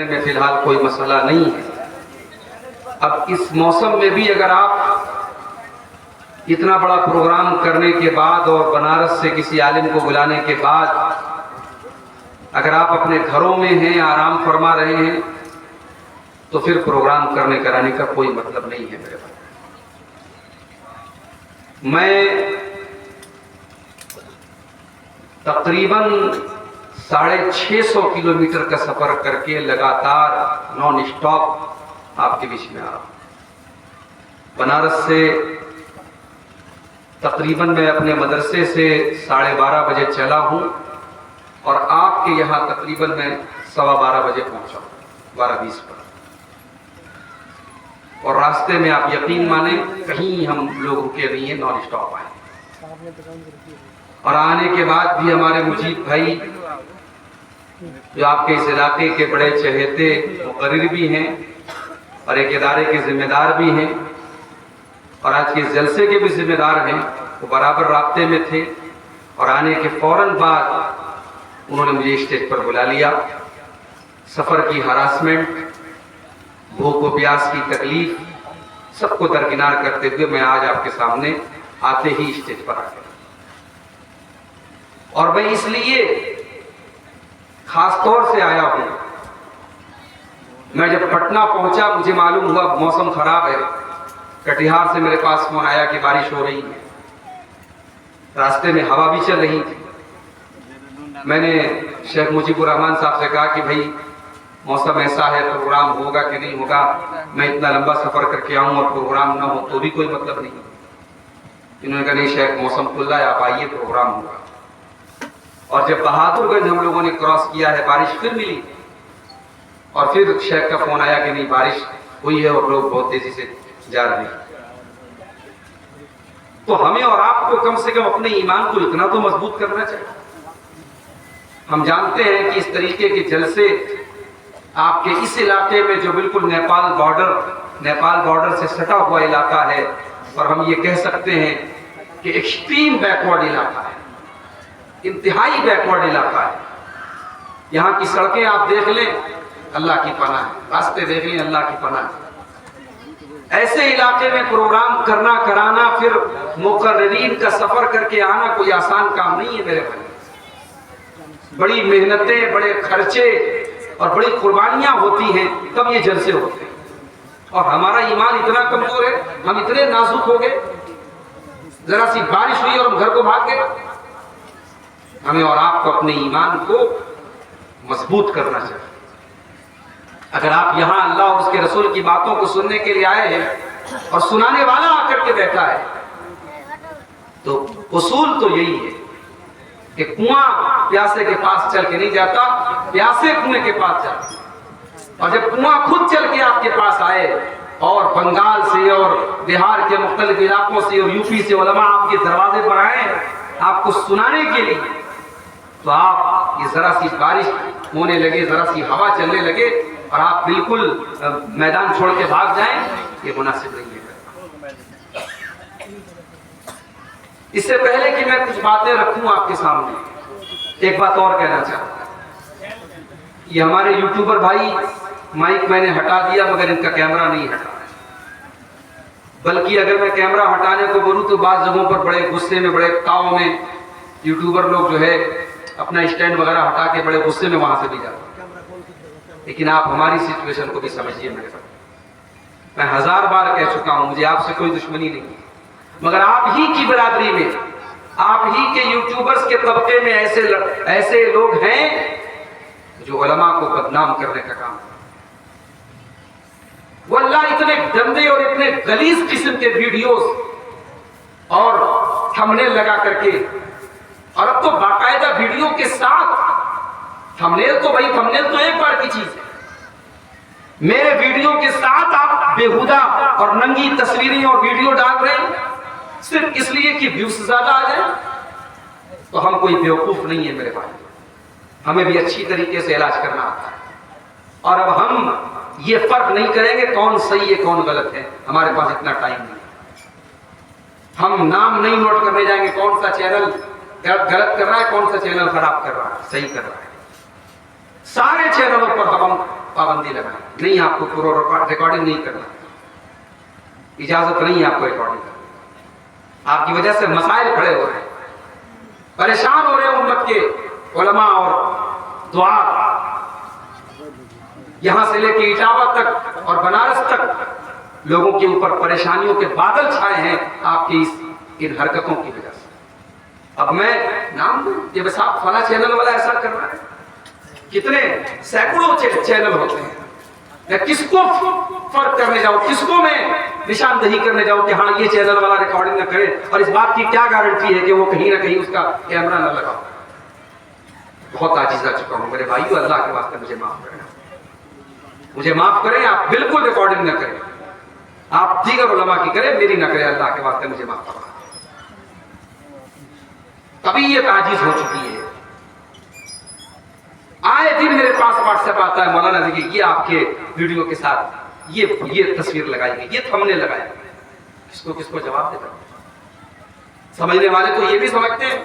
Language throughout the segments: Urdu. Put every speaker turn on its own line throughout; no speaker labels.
میں فی الحال کوئی مسئلہ نہیں ہے۔ اب اس موسم میں بھی اگر آپ اتنا بڑا پروگرام کرنے کے بعد اور بنارس سے کسی عالم کو بلانے کے بعد اگر آپ اپنے گھروں میں ہیں، آرام فرما رہے ہیں، تو پھر پروگرام کرانے کا کوئی مطلب نہیں ہے میرے بھائی۔ میں تقریباً 650 کلومیٹر کا سفر کر کے لگاتار نان اسٹاپ آپ کے بیچ میں آ رہا ہوں۔ بنارس سے تقریباً میں اپنے مدرسے سے 12:30 بجے چلا ہوں اور آپ کے یہاں تقریباً میں 12:15 بجے پہنچا ہوں، 12:20 پر۔ اور راستے میں آپ یقین مانیں کہیں ہم لوگ رکے نہیں ہیں، نان اسٹاپ آئے۔ اور آنے کے بعد بھی ہمارے مجید بھائی جو آپ کے اس علاقے کے بڑے چہیتے مقرر بھی ہیں اور ایک ادارے کے ذمہ دار بھی ہیں اور آج کے جلسے کے بھی ذمہ دار ہیں، وہ برابر رابطے میں تھے اور آنے کے فوراً بعد انہوں نے مجھے اسٹیج پر بلا لیا۔ سفر کی ہراسمنٹ، بھوک و پیاس کی تکلیف سب کو درکنار کرتے ہوئے میں آج آپ کے سامنے آتے ہی اسٹیج پر آ گیا۔ اور میں اس لیے خاص طور سے آیا ہوں، میں جب پٹنہ پہنچا مجھے معلوم ہوا موسم خراب ہے، کٹیہار سے میرے پاس فون آیا کہ بارش ہو رہی ہے، راستے میں ہوا بھی چل رہی تھی۔ میں نے شیخ مجیب الرحمان صاحب سے کہا کہ بھائی موسم ایسا ہے، پروگرام ہوگا کہ نہیں ہوگا، میں اتنا لمبا سفر کر کے آؤں اور پروگرام نہ ہو تو بھی کوئی مطلب نہیں۔ انہوں نے کہا نہیں شیخ موسم کھل رہا ہے، آپ آئیے پروگرام ہوگا۔ اور جب بہادر گنج ہم لوگوں نے کراس کیا ہے بارش پھر ملی اور پھر شیخ کا فون آیا کہ نہیں بارش ہوئی ہے اور لوگ بہت تیزی سے جا رہے ہیں۔ تو ہمیں اور آپ کو کم سے کم اپنے ایمان کو اتنا تو مضبوط کرنا چاہیے۔ ہم جانتے ہیں کہ اس طریقے کے جلسے آپ کے اس علاقے میں جو بالکل نیپال بارڈر سے سٹا ہوا علاقہ ہے اور ہم یہ کہہ سکتے ہیں کہ ایکسٹریم بیکورڈ علاقہ ہے، انتہائی بیکورڈ علاقہ ہے۔ یہاں کی سڑکیں آپ دیکھ لیں اللہ کی پناہ ہے، راستے دیکھ لیں اللہ کی پناہ ہے۔ ایسے علاقے میں پروگرام کرانا پھر مقررین کا سفر کر کے آنا کوئی آسان کام نہیں ہے میرے بھائی۔ بڑی محنتیں، بڑے خرچے اور بڑی قربانیاں ہوتی ہیں تب یہ جلسے ہوتے ہیں۔ اور ہمارا ایمان اتنا کمزور ہے، ہم اتنے نازک ہو گئے، ذرا سی بارش ہوئی اور ہم گھر کو بھاگ گئے۔ ہمیں اور آپ کو اپنے ایمان کو مضبوط کرنا چاہیے۔ اگر آپ یہاں اللہ اور اس کے رسول کی باتوں کو سننے کے لیے آئے ہیں اور سنانے والا آ کر کے بیٹھا ہے تو اصول تو یہی ہے کہ کنواں پیاسے کے پاس چل کے نہیں جاتا، پیاسے کنویں کے پاس جاتا۔ اور جب کنواں خود چل کے آپ کے پاس آئے اور بنگال سے اور بہار کے مختلف علاقوں سے اور یوپی سے علماء آپ کے دروازے پر آئے آپ کو سنانے کے لیے، تو آپ یہ ذرا سی بارش ہونے لگے، ذرا سی ہوا چلنے لگے اور آپ بالکل میدان چھوڑ کے بھاگ جائیں، یہ مناسب نہیں ہے۔ اس سے پہلے کہ میں کچھ باتیں رکھوں آپ کے سامنے، ایک بات اور کہنا چاہتا ہوں۔ یہ ہمارے یوٹیوبر بھائی، مائک میں نے ہٹا دیا مگر ان کا کیمرہ نہیں ہٹا، بلکہ اگر میں کیمرہ ہٹانے کو بولوں تو بعض جگہوں پر بڑے غصے میں، بڑے تاؤ میں یوٹیوبر لوگ جو ہے اپنا اسٹینڈ وغیرہ ہٹا کے بڑے غصے میں وہاں سے بھی جاتے ہیں۔ لیکن آپ ہماری سچویشن کو بھی سمجھیے میرے ساتھ، میں 1000 بار کہہ چکا ہوں مجھے آپ سے کوئی دشمنی نہیں، مگر آپ ہی کی برادری میں، آپ ہی کے یوٹیوبرز کے طبقے میں ایسے لوگ ہیں جو علماء کو بدنام کرنے کا کام کرتے ہیں۔ وہ اللہ اتنے گندے اور اتنے غلیظ قسم کے ویڈیوز اور تھمبنیل لگا کر کے، اور اب تو باقاعدہ ویڈیو کے ساتھ تھمبنیل تو ایک بار کی چیز ہے، میرے ویڈیو کے ساتھ آپ بےہودہ اور ننگی تصویریں اور ویڈیو ڈال رہے ہیں صرف اس لیے کہ ویوز زیادہ آ جائیں، تو ہم کوئی بیوقوف نہیں ہے میرے بھائی، ہمیں بھی اچھی طریقے سے علاج کرنا آتا ہے۔ اور اب ہم یہ فرق نہیں کریں گے کون صحیح ہے کون غلط ہے، ہمارے پاس اتنا ٹائم نہیں۔ ہم نام نہیں نوٹ کرنے جائیں گے کون سا چینل غلط کر رہا ہے، کون سا چینل خراب کر رہا ہے، صحیح کر رہا ہے۔ سارے چینلوں پر ہم پابندی پابندی لگائیں, نہیں آپ کو ریکارڈنگ نہیں کرنا, اجازت نہیں ہے آپ کو ریکارڈنگ کرنا. آپ کی وجہ سے مسائل کھڑے ہو رہے ہیں, پریشان ہو رہے ہیں امت کے علماء اور دعا, یہاں سے لے کے اٹاوا تک اور بنارس تک لوگوں کے اوپر پریشانیوں کے بادل چھائے ہیں آپ کی ان حرکتوں کی وجہ سے. اب میں نام دوں کہ بس آپ فلاں چینل والا ایسا کر رہا ہے, کتنے سینکڑوں چینل ہوتے ہیں, میں کس کو فرق کرنے جاؤں, کس کو میں نشاندہی کرنے جاؤں کہ ہاں یہ چینل والا ریکارڈنگ نہ کرے, اور اس بات کی کیا گارنٹی ہے کہ وہ کہیں نہ کہیں اس کا کیمرہ نہ لگاؤ. بہت عاجز آ چکا ہوں میرے بھائیو, اللہ کے واسطے مجھے معاف کریں, مجھے معاف کریں. آپ بالکل ریکارڈنگ نہ کریں, آپ دیگر علماء کی کریں, میری نہ کریں, اللہ کے واسطے مجھے معاف کریں. طبیعت عاجز ہو چکی ہے. آئے دن میرے پاس واٹس ایپ آتا ہے, مولانا دیکھیے یہ آپ کے ویڈیو کے ساتھ یہ تصویر لگائی گئی, یہ تھمنے لگایا, کس کو جواب دیتا. سمجھنے والے تو یہ بھی سمجھتے ہیں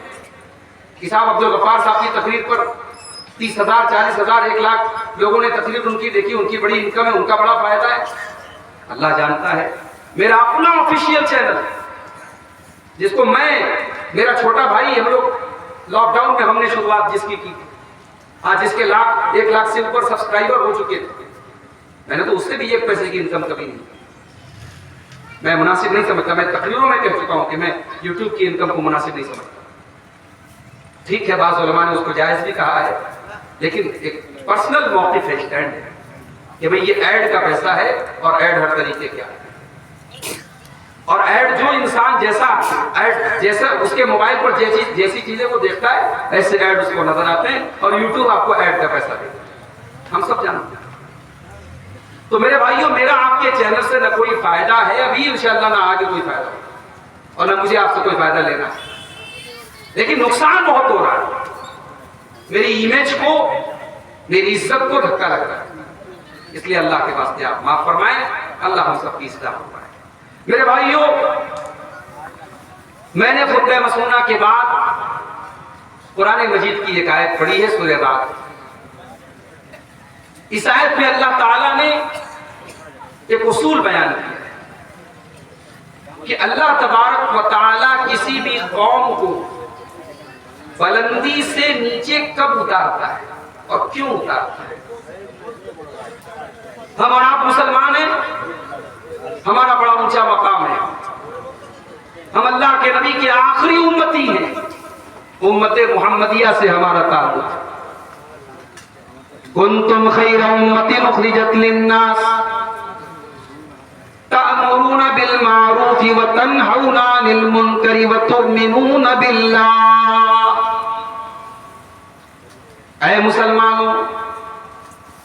کہ صاحب عبدالغفار صاحب کی تقریر پر 30,000 40,000 1 لاکھ لوگوں نے تقریر ان کی دیکھی, ان کی بڑی انکم ہے, ان کا بڑا فائدہ ہے. اللہ جانتا ہے میرا اپنا آفیشیل چینل جس کو میرا چھوٹا بھائی, ہم لوگ لاک ڈاؤن میں ہم نے شروعات جس کی تھی, آج جس کے 1 لاکھ سے اوپر سبسکرائبر ہو چکے تھے, میں نے تو اس سے بھی 1 پیسے کی انکم کبھی نہیں. میں مناسب نہیں سمجھتا, میں تقریروں میں کہہ چکا ہوں کہ میں یوٹیوب کی انکم کو مناسب نہیں سمجھتا. ٹھیک ہے, بعض علماء نے اس کو جائز بھی کہا ہے, لیکن ایک پرسنل موقف ہے, اسٹینڈ ہے کہ بھئی یہ ایڈ کا پیسہ ہے, اور ایڈ ہر طریقے کیا ہے, اور ایڈ جو انسان جیسا اس کے موبائل پر جیسی چیزیں وہ دیکھتا ہے ایسے ایڈ اس کو نظر آتے ہیں, اور یوٹیوب آپ کو ایڈ کا پیسہ دے, ہم سب جانتے ہیں. تو میرے بھائیوں, میرا آپ کے چینل سے نہ کوئی فائدہ ہے ابھی انشاءاللہ, نہ آگے کوئی فائدہ ہے, اور نہ مجھے آپ سے کوئی فائدہ لینا ہے, لیکن نقصان بہت ہو رہا ہے. میری امیج کو, میری عزت کو دھکا لگ رہا ہے. اس لیے اللہ کے واسطے آپ معاف فرمائیں, اللہ ہم سب کی اصلاح فرمائے. میرے بھائیوں, میں نے خطبہ مسنونہ کے بعد قرآن مجید کی ایک آیت پڑھی ہے, سورہ رات. اس آیت میں اللہ تعالیٰ نے ایک اصول بیان کیا کہ اللہ تبارک و تعالیٰ کسی بھی قوم کو بلندی سے نیچے کب اتارتا ہے اور کیوں اتارتا ہے. ہم اور آپ مسلمان ہیں, ہمارا بڑا اونچا مقام ہے, ہم اللہ کے نبی کے آخری امتی ہیں, امت محمدیہ سے ہمارا تعلق ہے. کنتم خیر امت اخرجت للناس تأمرون بالمعروف وتنہون عن المنکر وتؤمنون باللہ. اے مسلمانوں,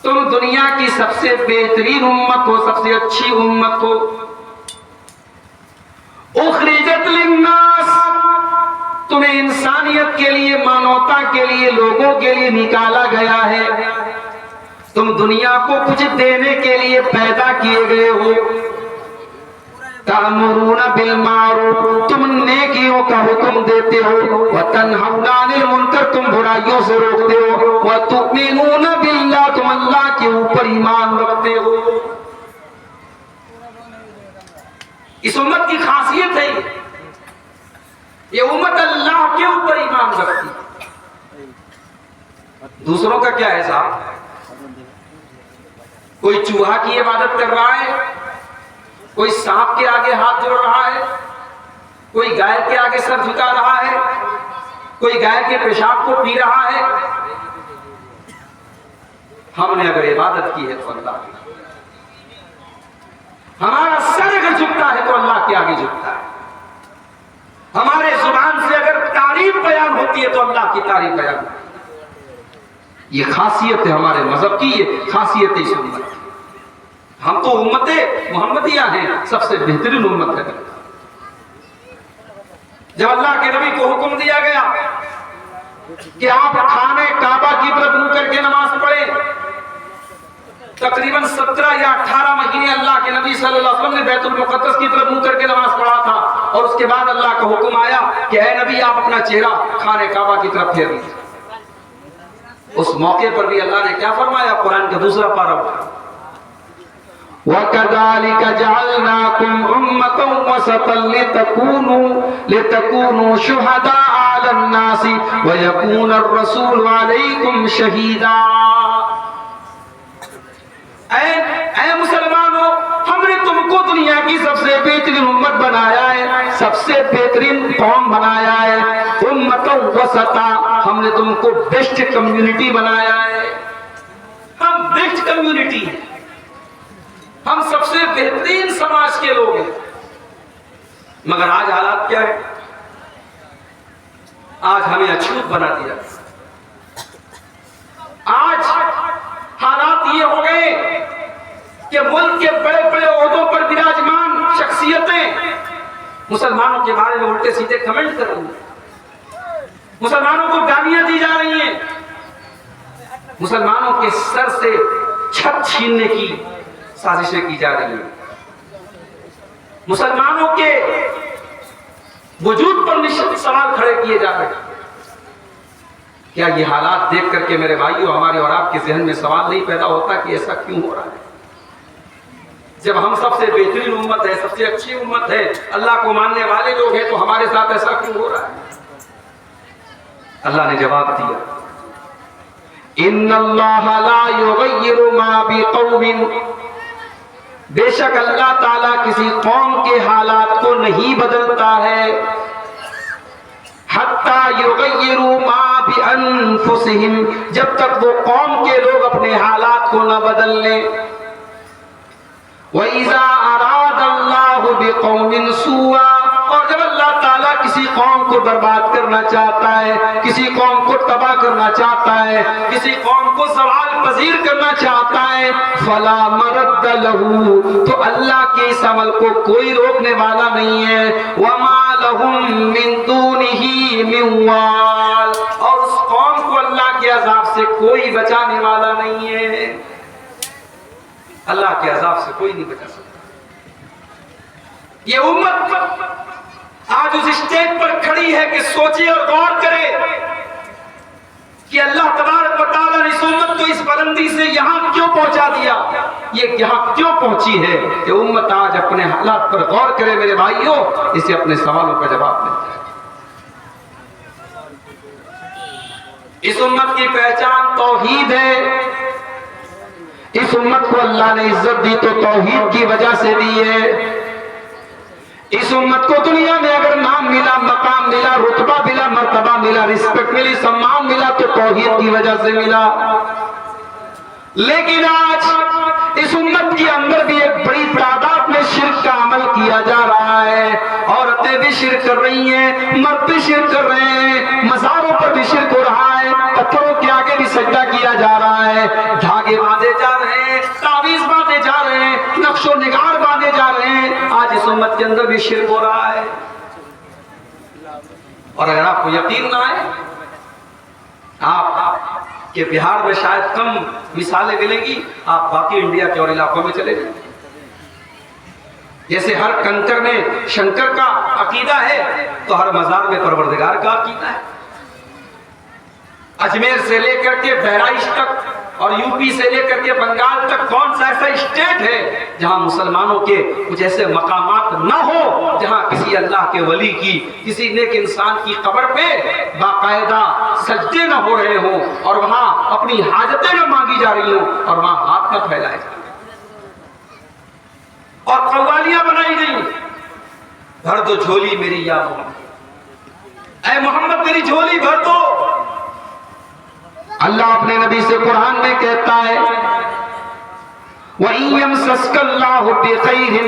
تم دنیا کی سب سے بہترین امت ہو, سب سے اچھی امت ہو. اخرجت للناس, تمہیں انسانیت کے لیے, مانوتا کے لیے, لوگوں کے لیے نکالا گیا ہے. تم دنیا کو کچھ دینے کے لیے پیدا کیے گئے ہو. تأمرون بالمعروف, تم نیکیوں کا حکم دیتے ہو. وتنہون عن المنکر, تم برائیوں سے روکتے ہو. وتؤمنون باللہ, تم اللہ کے اوپر ایمان رکھتے ہو. اس امت کی خاصیت ہے یہ امت اللہ کے اوپر ایمان رکھتی ہے. دوسروں کا کیا ہے صاحب؟ کوئی چوہا کی عبادت کر رہا ہے, کوئی سانپ کے آگے ہاتھ جوڑ رہا ہے, کوئی گائے کے آگے سر جھکا رہا ہے, کوئی گائے کے پیشاب کو پی رہا ہے. ہم نے اگر عبادت کی ہے تو اللہ کی, ہمارا سر اگر جھکتا ہے تو اللہ کے آگے جھکتا ہے. ہمارے زبان سے اگر تعریف بیان ہوتی ہے تو اللہ کی تعریف بیان ہوتی ہے. یہ خاصیت ہے ہمارے مذہب کی, یہ خاصیت ہے اس امت کی. ہم تو امت محمدیہ ہیں, سب سے بہترین امت ہے. جب اللہ کے نبی کو حکم دیا گیا کہ آپ خانہ کعبہ کی طرف منہ کر کے نماز پڑھیں, تقریباً 17 یا 18 مہینے اللہ کے نبی صلی اللہ علیہ وسلم نے بیت المقدس کی طرف منہ کر کے نماز پڑھا تھا, اور اس کے بعد اللہ کا حکم آیا کہ اے نبی آپ اپنا چہرہ خانہ کعبہ کی طرف پھیر لیجیے. اس موقع پر بھی اللہ نے کیا فرمایا؟ قرآن کا دوسرا پارہ, وَكَذَلِكَ جَعَلْنَاكُمْ أُمَّةً وَسَطًا لِتَكُونُوا شُهَدَاءَ عَلَى النَّاسِ وَيَكُونَ الرَّسُولُ عَلَيْكُمْ شَهِيدًا۔ اے مسلمانوں، ہم نے تم کو دنیا کی سب سے بہترین امت بنایا ہے، سب سے بہترین قوم بنایا ہے، امۃ وسطا، ہم نے تم کو بیسٹ کمیونٹی بنایا ہے۔ ہم بیسٹ کمیونٹی ہیں، ہم سب سے بہترین سماج کے لوگ ہیں، مگر آج حالات کیا ہے؟ آج ہمیں اچھوت بنا دیا۔ آج حالات یہ ہو گئے کہ ملک کے بڑے بڑے عہدوں پر براجمان شخصیتیں مسلمانوں کے بارے میں الٹے سیدھے کمنٹ کر رہی ہیں، مسلمانوں کو گالیاں دی جا رہی ہیں، مسلمانوں کے سر سے چھت چھیننے کی سازشیں کی جا رہی ہیں، مسلمانوں کے وجود پر سوال کھڑے کیے جا رہے ہیں۔ کیا یہ حالات دیکھ کر کے میرے بھائیوں ہمارے اور آپ کے ذہن میں سوال نہیں پیدا ہوتا کہ ایسا کیوں ہو رہا ہے؟ جب ہم سب سے بہترین امت ہے، سب سے اچھی امت ہے، اللہ کو ماننے والے لوگ ہیں، تو ہمارے ساتھ ایسا کیوں ہو رہا ہے؟ اللہ نے جواب دیا، ان اللہ لا یغیر ما بقوم، بے شک اللہ تعالیٰ کسی قوم کے حالات کو نہیں بدلتا ہے، حتی یغیروا ما بانفسہم، جب تک وہ قوم کے لوگ اپنے حالات کو نہ بدل لیں۔ وَإِذَا أَرَادَ اللَّهُ بِقَوْمٍ سُوءًا، اور جب اللہ تعالیٰ کسی قوم کو برباد کرنا چاہتا ہے، کسی قوم کو تباہ کرنا چاہتا ہے، کسی قوم کو زوال پذیر کرنا چاہتا ہے، فَلَا مَرَدَّ لَهُ، تو اللہ کے اس عمل کو کوئی روکنے والا نہیں ہے، وَمَا لَهُم مِّن دُونِهِ مِن وَالٍ، اور اس قوم کو اللہ کے عذاب سے کوئی بچانے والا نہیں ہے۔ اللہ کے عذاب سے کوئی نہیں بچا سکتا۔ یہ امت آج اس اسٹیج پر کھڑی ہے کہ سوچے اور غور کرے کہ اللہ تبارک و تعالیٰ نے اس امت کو اس بلندی سے یہاں کیوں پہنچا دیا، یہ یہاں کیوں پہنچی ہے؟ کہ امت آج اپنے حالات پر غور کرے میرے بھائیوں، اسے اپنے سوالوں کا جواب مل جائے۔ اس امت کی پہچان توحید ہے۔ اس امت کو اللہ نے عزت دی تو توحید کی وجہ سے دی ہے۔ اس امت کو دنیا میں اگر نام ملا، مقام ملا، رتبہ ملا، مرتبہ ملا، رسپیکٹ ملی، سمان ملا تو توحید کی وجہ سے ملا۔ لیکن آج اس امت کے اندر بھی ایک بڑی تعداد میں شرک کا عمل کیا جا رہا ہے، عورتیں بھی شرک کر رہی ہیں، مرد بھی شرک کر رہے ہیں، مزاروں پر بھی شرک ہو رہا ہے، پتھروں کے آگے بھی سجدہ کیا جا رہا ہے، دھاگے باندھے جا رہے ہیں، تعویذ باندھے جا رہے ہیں، نقش و نگار باندھے جا رہے ہیں۔ آج اس امت کے اندر بھی شرک ہو رہا ہے۔ اور اگر آپ کو یقین نہ آئے، آپ کہ بہار میں شاید کم مثالیں ملیں گی، آپ باقی انڈیا کے اور علاقوں میں چلے جائیں۔ جیسے ہر کنکر میں شنکر کا عقیدہ ہے تو ہر مزار میں پروردگار کا عقیدہ ہے۔ اجمیر سے لے کر کے بہرائچ تک اور یو پی سے لے کر کے بنگال تک کون سا ایسا اسٹیٹ ہے جہاں مسلمانوں کے کچھ ایسے مقامات نہ ہو جہاں کسی اللہ کے ولی کی، کسی نیک انسان کی قبر پہ باقاعدہ سجدے نہ ہو رہے ہوں اور وہاں اپنی حاجتیں نہ مانگی جا رہی ہوں اور وہاں ہاتھ نہ پھیلائے جا رہے اور قوالیاں بنائی گئی، بھر دو جھولی میری یا محمد، اے محمد میری جھولی بھر دو۔ اللہ اپنے نبی سے قرآن میں کہتا ہے وَإِن يَمْسَسْكَ اللَّهُ بِخَيْرٍ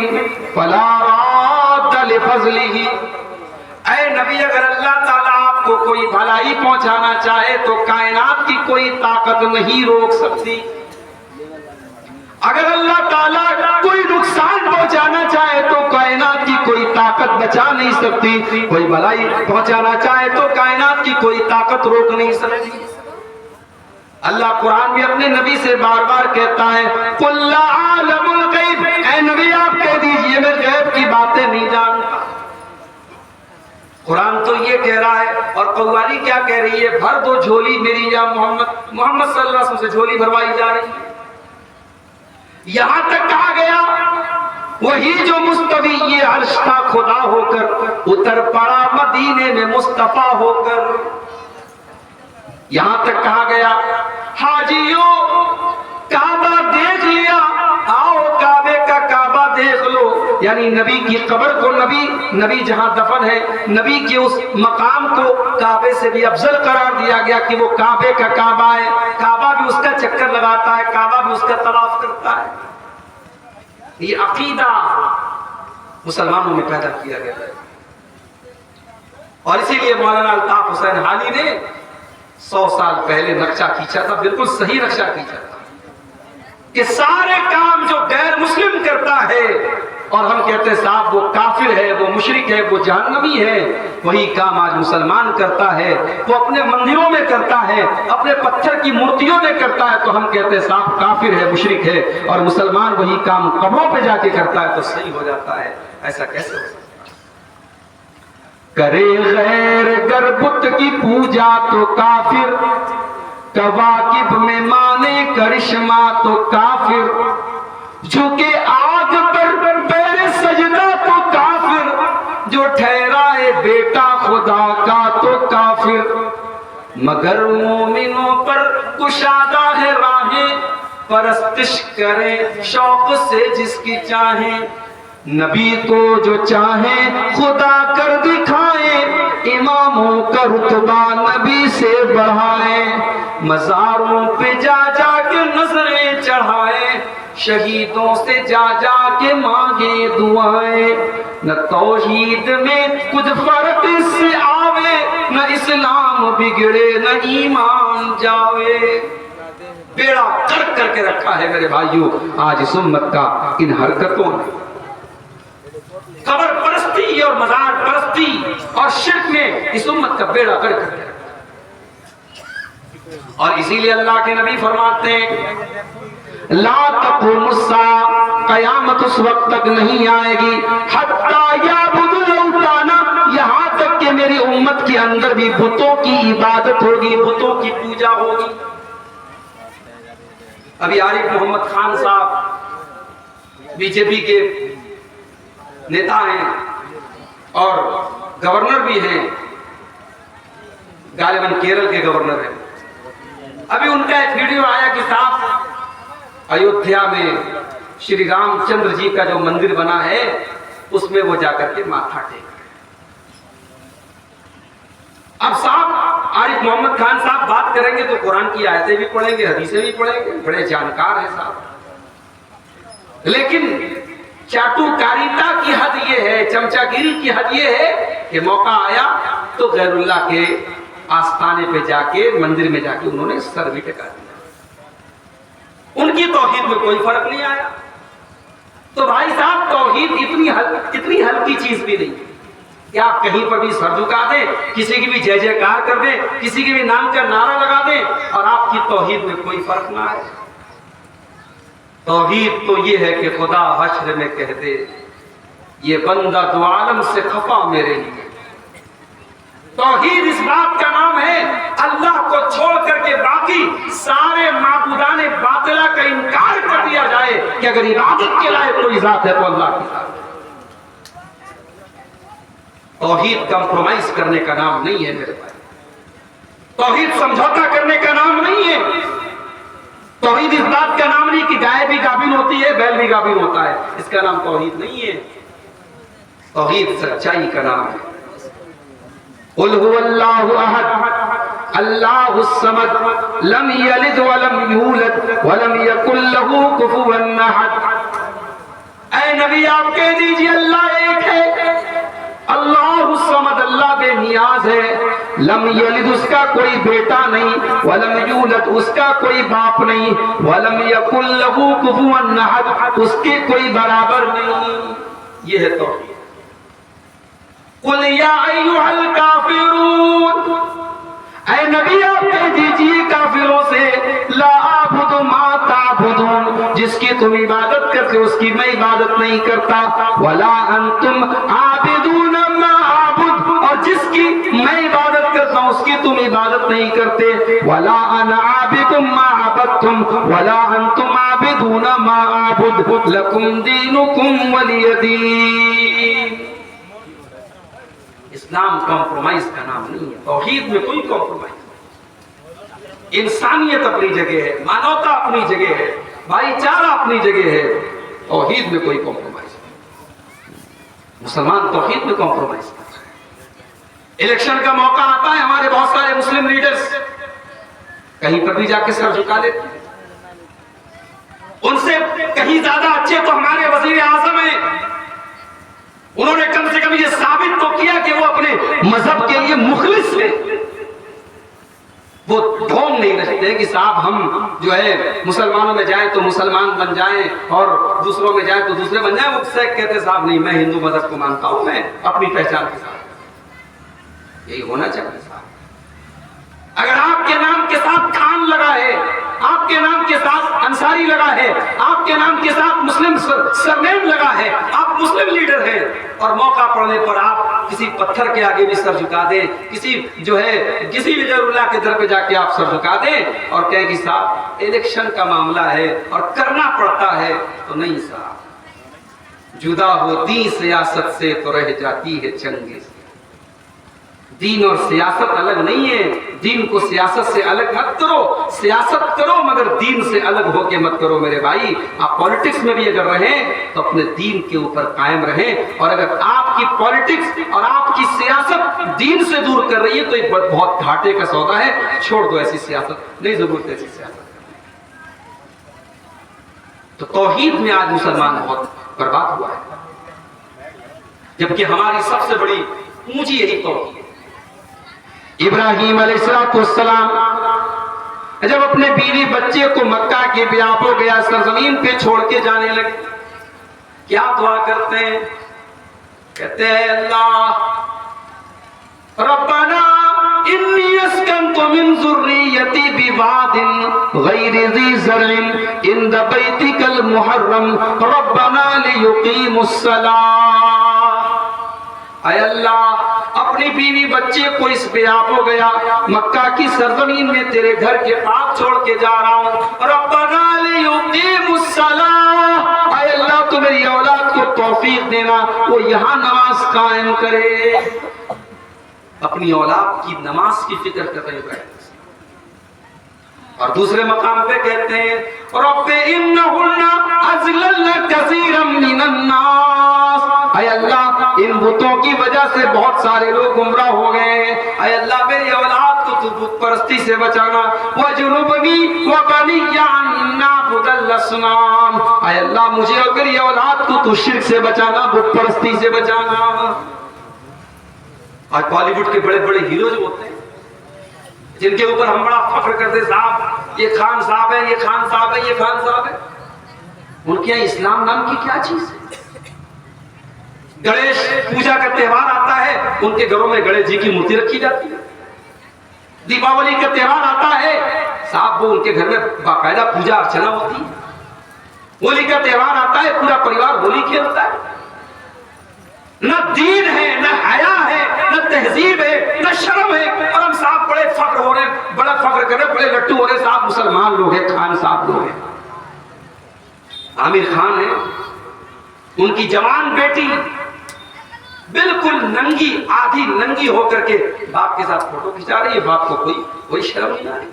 فَلَا رَادَّ لِفَضْلِهِ، اے نبی اگر اللہ تعالیٰ آپ کو کوئی بھلائی پہنچانا چاہے تو کائنات کی کوئی طاقت نہیں روک سکتی، اگر اللہ تعالیٰ کوئی نقصان پہنچانا چاہے تو کائنات کی کوئی طاقت بچا نہیں سکتی، کوئی بھلائی پہنچانا چاہے تو کائنات کی کوئی طاقت روک نہیں سکتی۔ اللہ قرآن میں اپنے نبی سے بار بار کہتا ہے قُلْ لَا أَعْلَمُ الْغَيْبَ، اے نبی آپ کہہ دیجئے میں غیب کی باتیں نہیں جانتا۔ قرآن تو یہ کہہ رہا ہے اور قوالی کیا کہہ رہی ہے؟ بھر دو جھولی میری یا محمد، محمد صلی اللہ علیہ وسلم سے جھولی بھروائی جا رہی ہے۔ یہاں تک کہا گیا وہی جو مستوی یہ عرش تھا خدا ہو کر اتر پڑا مدینے میں مصطفیٰ ہو کر. یہاں تک کہا گیا حاجیوں کعبہ دیکھ لیا، آؤ کعبے کا کعبہ دیکھ لو. یعنی نبی کی قبر کو نبی جہاں دفن ہے، نبی کے اس مقام کو کعبے سے بھی افضل قرار دیا گیا کہ وہ کعبے کا کعبہ ہے. کعبہ بھی اس کا چکر لگاتا ہے، کعبہ بھی اس کا طواف کرتا ہے. یہ عقیدہ مسلمانوں میں پیدا کیا گیا ہے. اور اسی لیے مولانا الطاف حسین حالی نے 100 سال پہلے نقشہ کھینچا تھا، بالکل صحیح نقشہ کھینچا تھا کہ سارے کام جو غیر مسلم کرتا ہے اور ہم کہتے ہیں صاحب وہ کافر ہے، وہ مشرک ہے، وہ جہنمی ہے، وہی کام آج مسلمان کرتا ہے. وہ اپنے مندروں میں کرتا ہے، اپنے پتھر کی مورتیوں میں کرتا ہے، تو ہم کہتے ہیں صاحب کافر ہے، مشرک ہے. اور مسلمان وہی کام قبروں پہ جا کے کرتا ہے تو صحیح ہو جاتا ہے. ایسا کیسے ہو سکتا ہے؟ کرے غیر گر بت کی پوجا تو کافر، کواکب میں مانے کرشمہ تو کافر، جھکے آگ پر پیر سجدہ تو کافر، جو ٹھہرائے بیٹا خدا کا تو کافر. مگر مومنوں پر کشادہ ہے راہیں، پرستش کرے شوق سے جس کی چاہیں. نبی کو جو چاہیں خدا کر دکھائیں، اماموں کا رتبہ نبی سے بڑھائیں. مزاروں پہ جا جا کے نظریں چڑھائیں، شہیدوں سے جا جا کے مانگے دعائیں. نہ توحید میں کچھ فرق اس سے آوے، نہ اسلام بگڑے نہ ایمان جاوے. بیڑا کر کے رکھا ہے میرے بھائیوں آج اس امت کا ان حرکتوں نے. قبر پرستی اور مزار پرستی اور شرک میں اس امت کا بیڑا کر کے رکھا. اور اسی لیے اللہ کے نبی فرماتے ہیں لا تقوم الساعہ، قیامت اس وقت تک نہیں آئے گی حتی یعبدوا الاوثان، یہاں تک کہ میری امت کے اندر بھی بتوں کی عبادت ہوگی، بتوں کی پوجا ہوگی. ابھی عارف محمد خان صاحب بی جے پی کے نیتا ہیں اور گورنر بھی ہیں، غالباً کیرل کے گورنر ہیں. ابھی ان کا ایک ویڈیو آیا کہ صاحب ایودھیا میں شری رام چندر جی کا جو مندر بنا ہے اس میں وہ جا کر کے ماتھا ٹیک. اب صاحب عارف محمد خان صاحب بات کریں گے تو قرآن کی آیتیں بھی پڑھیں گے، حدیثیں بھی پڑھیں گے، بڑے جانکار ہیں صاحب. لیکن چاٹو کاریتا کی حد یہ ہے، چمچا گیری کی حد یہ ہے کہ موقع آیا تو غیر اللہ کے آستانے پہ جا کے مندر میں جا کے انہوں نے سر بھی ٹکا دیا. ان کی توحید میں کوئی فرق نہیں آیا. تو بھائی صاحب توحید اتنی ہلکی چیز بھی نہیں کہ آپ کہیں پر بھی سر جھکا دیں، کسی کی بھی جے جے کار کر دیں، کسی کے بھی نام کا نعرہ لگا دیں اور آپ کی توحید میں کوئی فرق نہ آئے. توحید تو یہ ہے کہ خدا حشر میں کہہ دے یہ بندہ دو عالم سے خفا میرے لیے. توحید اس بات کا نام ہے اللہ کو چھوڑ کر کے باقی سارے معبودان باطلہ کا انکار کر دیا جائے کہ اگر عبادت کے لائق کوئی ذات ہے تو اللہ کی ذات ہے. توحید کمپرومائز کرنے کا نام نہیں ہے میرے بھائی. توحید سمجھوتا کرنے کا نام نہیں ہے. توحید اس بات کا نام نہیں کہ گائے بھی گابن ہوتی ہے بیل بھی گابن ہوتا ہے، اس کا نام توحید نہیں ہے. توحید سچائی کا نام ہے. قل هو اللہ احد اللہ الصمد لم یلد ولم یولد ولم یکن له کفوا احد. اے نبی آپ کہہ دیجئے اللہ ایک ہے، اللہ الصمد اللہ بے نیاز ہے، لم یلد اس کا کوئی بیٹا نہیں، ولم یولد اس کا کوئی باپ نہیں، ولم یکن له کفوا احد اس کے کوئی برابر نہیں. یہ ہے توحید. قل یا ایھا الکافرون، اے نبی آپ کہہ دیجئے کافروں سے لا اعبد ما تعبدون، جس کی تم عبادت کرتے اس کی میں عبادت نہیں کرتا، ولا انتم عابدون ما اعبد، اور جس کی میں عبادت کرتا ہوں اس کی تم عبادت نہیں کرتے. ولا انا عابد ما عبدتم ولا انتم عابدون ما اعبد لکم دینکم ولی دین. اسلام کمپرومائز کا نام نہیں ہے. توحید میں کوئی کمپرومائز نہیں. انسانیت اپنی جگہ ہے, مانوتا اپنی جگہ ہے, بھائی چارہ اپنی جگہ ہے. توحید میں کوئی کمپرومائز نہیں. مسلمان توحید میں کمپرومائز کرتا ہے. الیکشن کا موقع آتا ہے, ہمارے بہت سارے مسلم لیڈرز کہیں پر بھی جا کے سر جھکا لیتے ہیں. ان سے کہیں زیادہ اچھے تو ہمارے وزیر اعظم ہیں. انہوں نے کم سے کم یہ ثابت تو کیا کہ وہ اپنے مذہب کے لیے مخلص ہیں. وہ ڈھونگ نہیں رکھتے کہ صاحب ہم جو ہے مسلمانوں میں جائیں تو مسلمان بن جائیں اور دوسروں میں جائیں تو دوسرے بن جائیں. وہ کہتے صاحب نہیں, میں ہندو مذہب کو مانتا ہوں, میں اپنی پہچان کے ساتھ. یہی ہونا چاہیے صاحب. اگر آپ کے نام کے ساتھ خان لگا ہے, آپ کے نام کے ساتھ انصاری لگا ہے, آپ کے نام کے ساتھ مسلم سرنیم لگا ہے, آپ مسلم لیڈر ہیں, اور موقع پڑنے پر آپ کسی پتھر کے آگے بھی سر جھکا دیں, کسی جو ہے کسی بھی غیر اللہ کے در پہ جا کے آپ سر جھکا دیں اور کہیں کہ صاحب الیکشن کا معاملہ ہے اور کرنا پڑتا ہے, تو نہیں صاحب. جدا ہوتی سیاست سے تو رہ جاتی ہے چنگیز. دین اور سیاست الگ نہیں ہے. دین کو سیاست سے الگ مت کرو. سیاست کرو مگر دین سے الگ ہو کے مت کرو میرے بھائی. آپ پالیٹکس میں بھی اگر رہیں تو اپنے دین کے اوپر قائم رہیں, اور اگر آپ کی پالیٹکس اور آپ کی سیاست دین سے دور کر رہی ہے تو یہ بہت گھاٹے کا سودا ہے. چھوڑ دو ایسی سیاست, نہیں ضرورت ایسی سیاست. تو توحید میں آج مسلمان بہت برباد ہوا ہے, جبکہ ہماری سب سے بڑی پونجی یہی توحید. ابراہیم علیہ السلام جب اپنے بیوی بچے کو مکہ کے بیابو گیا سرزمین پہ چھوڑ کے جانے لگے, کیا دعا کرتے ہیں؟ کہتے ہیں اللہ ربنا انی اسکنت من ذریتی بواد غیر ذی زرع عند بیتک المحرم ربنا لیقیموا الصلاۃ. اے اللہ اپنی بیوی بچے کو اس بیاب ہو گیا مکہ کی سرزمین میں تیرے گھر کے پاس چھوڑ کے جا رہا ہوں. ربنا لیقیموا الصلاۃ, اے اللہ تو میری اولاد کو توفیق دینا وہ یہاں نماز قائم کرے. اپنی اولاد کی نماز کی فکر کر رہے ہیں. اور دوسرے مقام پہ کہتے ہیں رب انہن اضللن کثیرا من الناس, اے اللہ ان بتوں کی وجہ سے بہت سارے لوگ گمراہ ہو گئے ہیں. اے اللہ میری اولاد کو تو بت پرستی سے بچانا. وجنبنی وبنی ان نعبد الاصنام, اے اللہ مجھے اور میری اولاد کو تو شرک سے بچانا, بت پرستی سے بچانا. آج بالی ووڈ کے بڑے بڑے ہیرو جو ہوتے ہیں جن کے اوپر ہم بڑا فخر کرتے صاحب یہ خان صاحب ہے, یہ خان صاحب ہے, یہ خان صاحب ہے, ان کے یہاں اسلام نام کی کیا چیز ہے؟ گنیش پوجا کا تہوار آتا ہے, ان کے گھروں میں گنیش جی کی مورتی رکھی جاتی ہے. دیپاولی کا تہوار آتا ہے صاحب وہ ان کے گھر میں باقاعدہ پوجا ارچنا ہوتی ہے. ہولی کا تہوار آتا ہے پورا پریوار ہولی کھیلتا ہے. نہ دین ہے, نہ حیا ہے, نہ تہذیب ہے, نہ شرم ہے, اور ہم صاحب بڑے فخر ہو رہے ہیں, بڑا فخر کر رہے ہیں, بڑے لٹو ہو رہے ہیں صاحب مسلمان لوگ ہیں, خان صاحب لوگ ہیں. عامر خان ہے, ان کی جوان بیٹی بالکل ننگی آدھی ننگی ہو کر کے باپ کے ساتھ فوٹو کھچا رہی ہے. باپ کو کوئی شرم نہیں آ رہی.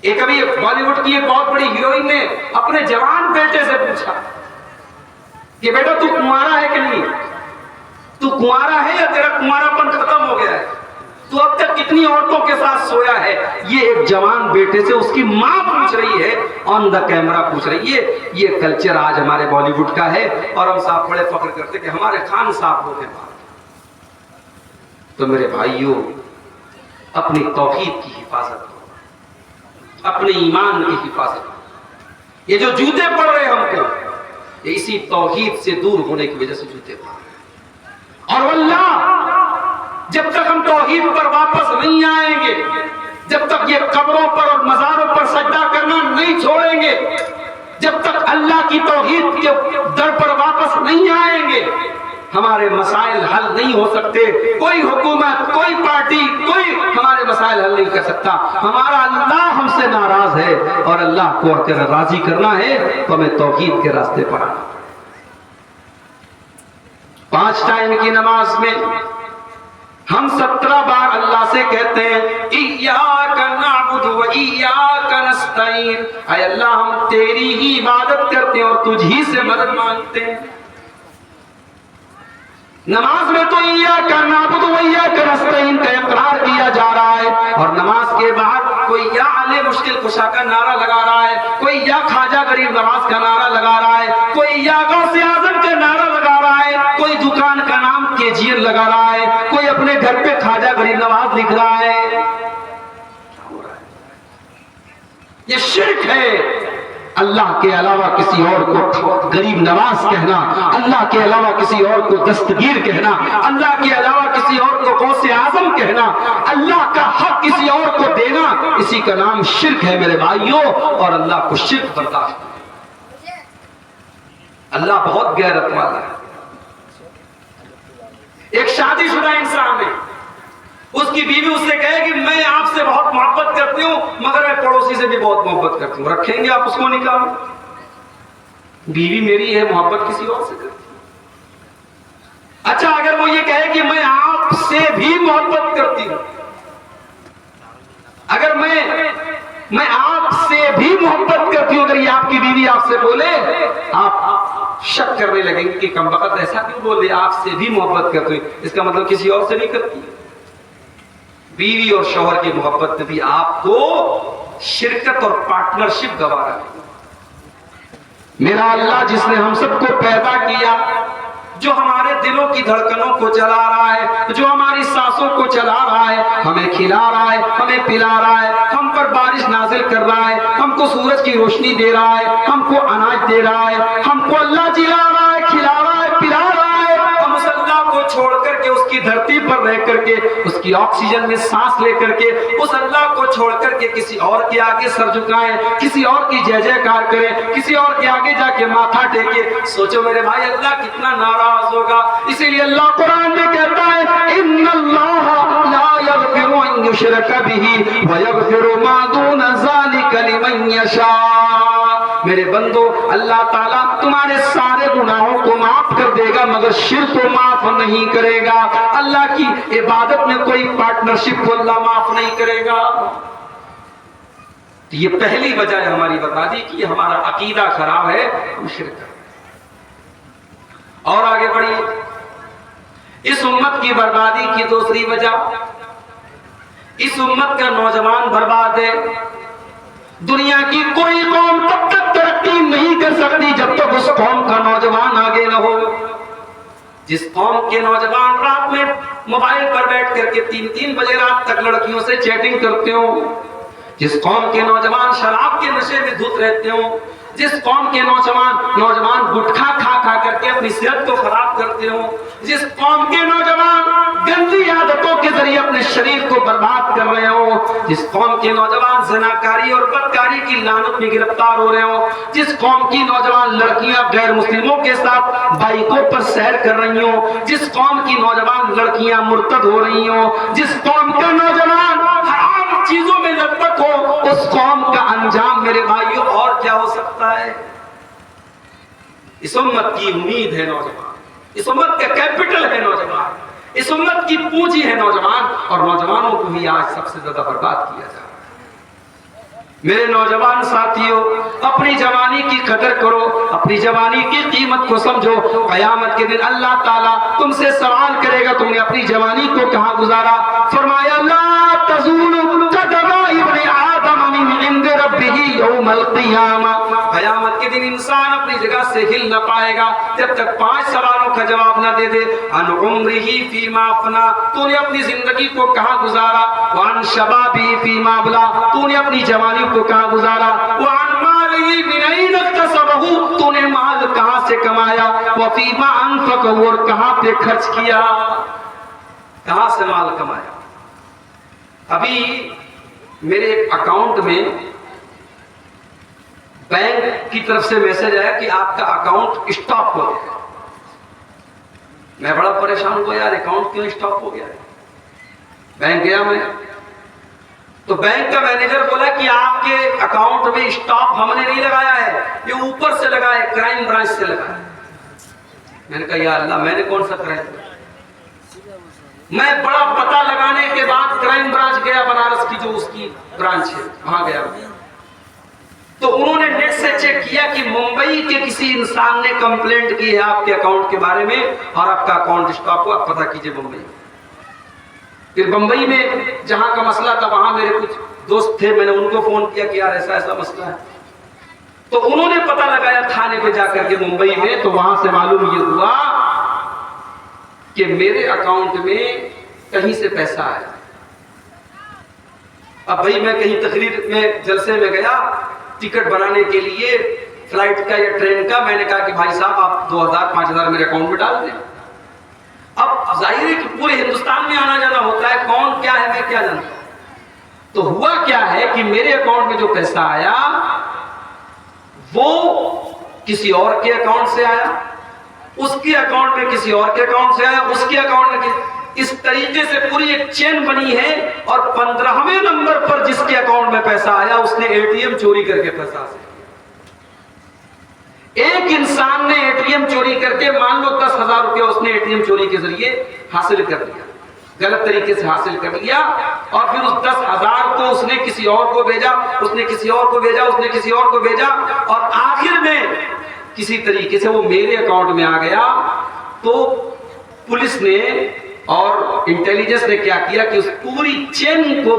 ایک ابھی بالی ووڈ کی ایک بہت بڑی ہیروئن نے اپنے جوان بیٹے سے پوچھا کہ بیٹا تو کنوارا ہے کہ نہیں, تو کنوارا ہے یا تیرا کنوارا پن ختم ہو گیا ہے, تو اب تک کتنی عورتوں کے ساتھ سویا ہے. یہ ایک جوان بیٹے سے اس کی ماں پوچھ رہی ہے, آن دا کیمرہ پوچھ رہی ہے. یہ کلچر آج ہمارے بالی ووڈ کا ہے, اور ہم صاحب بڑے فخر کرتے کہ ہمارے خان صاحب ہوتے ہیں. تو میرے بھائیوں اپنی توحید کی حفاظت کرو, اپنے ایمان کی حفاظت کرو. یہ جو جوتے پڑ رہے ہم کو یہ اسی توحید سے دور ہونے کی وجہ سے جوتے پڑ رہے ہیں. اور واللہ جب تک ہم توحید پر واپس نہیں آئیں گے, جب تک یہ قبروں پر اور مزاروں پر سجدہ کرنا نہیں چھوڑیں گے, جب تک اللہ کی توحید کے در پر واپس نہیں آئیں گے, ہمارے مسائل حل نہیں ہو سکتے، کوئی حکومت، کوئی پارٹی، کوئی ہمارے مسائل حل نہیں کر سکتا۔ ہمارا اللہ ہم سے ناراض ہے، اور اللہ کو اگر راضی کرنا ہے تو ہمیں توحید کے راستے پر آنا۔ 5 ٹائم کی نماز میں ہم 17 بار اللہ سے کہتے ہیں ایاک نعبد و ایاک نستعین، اے اللہ ہم تیری ہی عبادت کرتے ہیں اور تجھ ہی سے مدد مانگتے ہیں۔ نماز میں تو ایاک نعبد و ایاک نستعین کا اقرار کیا جا رہا ہے، اور نماز کے بعد کوئی یا علی مشکل کشا کا نعرہ لگا رہا ہے، کوئی یا خواجہ غریب نواز کا نعرہ لگا رہا ہے، کوئی یا غوث اعظم کا نعرہ لگا رہا ہے، کوئی دکان کا نام KGL لگا رہا ہے، کوئی اپنے گھر پہ خواجہ غریب نواز لکھ رہا ہے۔ یہ شرک ہے، اللہ کے علاوہ کسی اور کو غریب نواز کہنا، اللہ کے علاوہ کسی اور کو دستگیر کہنا، اللہ کے علاوہ کسی اور کو غوث اعظم کہنا، اللہ کا حق کسی اور کو دینا، اسی کا نام شرک ہے میرے بھائیوں، اور اللہ کو شرک برداشت نہیں۔ اللہ بہت غیرت والا ہے۔ ایک شادی شدہ انسان ہے، اس کی بیوی اس سے کہے کہ میں آپ سے بہت محبت کرتی ہوں مگر میں پڑوسی سے بھی بہت محبت کرتی ہوں، رکھیں گے آپ اس کو نکاح میں؟ بیوی میری ہے، محبت کسی اور سے کرتی ہوں۔ اچھا اگر وہ یہ کہے کہ میں آپ سے بھی محبت کرتی ہوں، اگر میں آپ سے بھی محبت کرتی ہوں، اگر یہ آپ کی بیوی آپ سے بولے، آپ شک کرنے لگیں گے کہ کم وقت ایسا کیوں بولے، آپ سے بھی محبت کرتی ہوں، اس کا مطلب کسی اور سے نہیں کرتی۔ بیوی اور شوہر کی محبت میں بھی آپ کو شرکت اور پارٹنرشپ گوارا ہے۔ میرا اللہ جس نے ہم سب کو پیدا کیا، جو ہمارے دلوں کی دھڑکنوں کو چلا رہا ہے، جو ہماری سانسوں کو چلا رہا ہے، ہمیں کھلا رہا ہے، ہمیں پلا رہا ہے، ہم پر بارش نازل کر رہا ہے، ہم کو سورج کی روشنی دے رہا ہے، ہم کو اناج دے رہا ہے، ہم کو اللہ جلا رہا ہے، کھلا رہا ہے، پلا رہا ہے، ہم اس اللہ کو چھوڑ کر کے، اس کی دھرتی پر رہ کر کے، اس کی آکسیجن میں سانس لے کر کے، اس اللہ کو چھوڑ کر کے کسی اور کے آگے سر جھکائیں، کسی اور کی جے جے کار کریں، کسی اور کے آگے جا کے ماتھا ٹیکے، سوچو میرے بھائی اللہ کتنا ناراض ہوگا۔ اسی لیے اللہ قرآن میں کہتا ہے ان اللہ لا یغفر ان یشرک بہ ویغفر ما دون ذلک لمن یشاء۔ میرے بندو، اللہ تعالیٰ تمہارے سارے گناہوں کو معاف کر دے گا مگر شرک کو معاف نہیں کرے گا۔ اللہ کی عبادت میں کوئی پارٹنرشپ کو اللہ معاف نہیں کرے گا۔ یہ پہلی وجہ ہے ہماری بتا دی کہ ہمارا عقیدہ خراب ہے، ہم شرک کریں۔ اور آگے بڑھیے، اس امت کی بربادی کی دوسری وجہ، اس امت کا نوجوان برباد ہے۔ دنیا کی کوئی قوم تب تک ترقی نہیں کر سکتی جب تک اس قوم کا نوجوان آگے نہ ہو۔ جس قوم کے نوجوان رات میں موبائل پر بیٹھ کر کے 3 بجے رات تک لڑکیوں سے چیٹنگ کرتے ہو، جس قوم کے نوجوان شراب کے نشے میں دھت رہتے ہو، جس قوم کے نوجوان گٹکھا کھا کر کے اپنی صحت کو خراب کرتے ہو، جس قوم کے نوجوان گندی عادتوں کے ذریعے اپنے شریر کو برباد کر رہے ہو، جس قوم کے نوجوان زناکاری اور بدکاری کی لعنت میں گرفتار ہو رہے ہو، جس قوم کی نوجوان لڑکیاں غیر مسلموں کے ساتھ بائکوں پر سیر کر رہی ہوں، جس قوم کی نوجوان لڑکیاں مرتد ہو رہی ہوں، جس قوم کا نوجوان حرام چیزوں میں لطف ہو، اس قوم کا انجام میرے بھائیوں اور کیا ہو سکتا ہے؟ اس امت کی امید ہے نوجوان، اس امت کا کیپٹل ہے نوجوان، اس امت کی پونجی ہے نوجوان، اور نوجوانوں کو ہی آج سب سے زیادہ برباد کیا جا رہا ہے۔ میرے نوجوان ساتھیوں، اپنی جوانی کی قدر کرو، اپنی جوانی کی قیمت کو سمجھو۔ قیامت کے دن اللہ تعالیٰ تم سے سوال کرے گا تم نے اپنی جوانی کو کہاں گزارا؟ فرمایا لا تزول قدم ابن آدم من عند ربہ یوم القیامہ۔ قیامت کے دن انسان اپنی جگہ سے ہل نہ پائے گا جب تک 5 سوالوں کا جواب نہ دے دے۔ عن عمرہ فیما افنا، تو نے اپنی زندگی کو کہاں گزارا؟ وعن شبابہ فیما ابلا، تو نے اپنی جوانی کو کہاں گزارا؟ وعن مالہ من این اکتسبہ، تو نے مال کہاں سے کمایا؟ وفیما انفقہ، اور کہاں پہ خرچ کیا؟ کہاں سے مال کمایا؟ ابھی میرے اکاؤنٹ میں بینک کی طرف سے میسج آیا کہ آپ کا اکاؤنٹ اسٹاپ ہو گیا۔ میں بڑا پریشان ہوا یار اکاؤنٹ کیوں اسٹاپ ہو گیا ہے. بینک گیا میں تو بینک کا مینیجر بولا کہ آپ کے اکاؤنٹ میں اسٹاپ ہم نے نہیں لگایا ہے, یہ اوپر سے لگا ہے, کرائم برانچ سے لگا ہے. میں نے کہا یا اللہ میں نے کون سا کرائم. میں بڑا پتہ لگانے کے بعد کرائم برانچ گیا, بنارس کی جو اس کی برانچ ہے وہاں گیا. تو انہوں نے نیٹ سے چیک کیا کہ ممبئی کے کسی انسان نے کمپلینٹ کی ہے آپ کے اکاؤنٹ کے بارے میں اور آپ کا اکاؤنٹ اسٹاپ ہوا, آپ پتہ کیجئے ممبئی. پھر بمبئی میں جہاں کا مسئلہ تھا وہاں میرے کچھ دوست تھے, میں نے ان کو فون کیا کہ یار ایسا ایسا مسئلہ ہے. تو انہوں نے پتہ لگایا تھانے پہ جا کر کے ممبئی میں, تو وہاں سے معلوم یہ ہوا کہ میرے اکاؤنٹ میں کہیں سے پیسہ آیا. اب بھائی میں کہیں تقریر میں جلسے میں گیا ٹکٹ بنانے کے لیے فلائٹ کا یا ٹرین کا, میں نے کہا کہ بھائی صاحب آپ 2000-5000 میرے اکاؤنٹ میں ڈال دیں. اب ظاہر ہے کہ پورے ہندوستان میں آنا جانا ہوتا ہے, کون کیا ہے میں کیا جانتا ہوں. تو ہوا کیا ہے کہ میرے اکاؤنٹ میں جو پیسہ آیا وہ کسی اور کے اکاؤنٹ سے آیا, اس کے اکاؤنٹ میں کسی اور کے اکاؤنٹ سے آیا, اس کے اکاؤنٹ میں اس طریقے سے پوری ایک چین بنی ہے. اور 15ویں نمبر پر جس کے اکاؤنٹ میں پیسہ آیا اس نے اے ٹی ایم چوری کر کے پیسہ حاصل کیا. ایک انسان نے اے ٹی ایم چوری کر کے مان لو 10,000 روپیہ اس نے اے ٹی ایم چوری کے ذریعے حاصل کر لیا, غلط طریقے سے حاصل کر لیا. اور پھر اس 10,000 کو اس نے کسی اور کو بھیجا, اس نے کسی اور کو بھیجا, اس نے کسی اور کو بھیجا, اور آخر میں کسی طریقے سے وہ میرے اکاؤنٹ میں آ گیا. تو پولیس نے اور انٹیلیجنس نے کیا کیا کہ اس پوری چین کو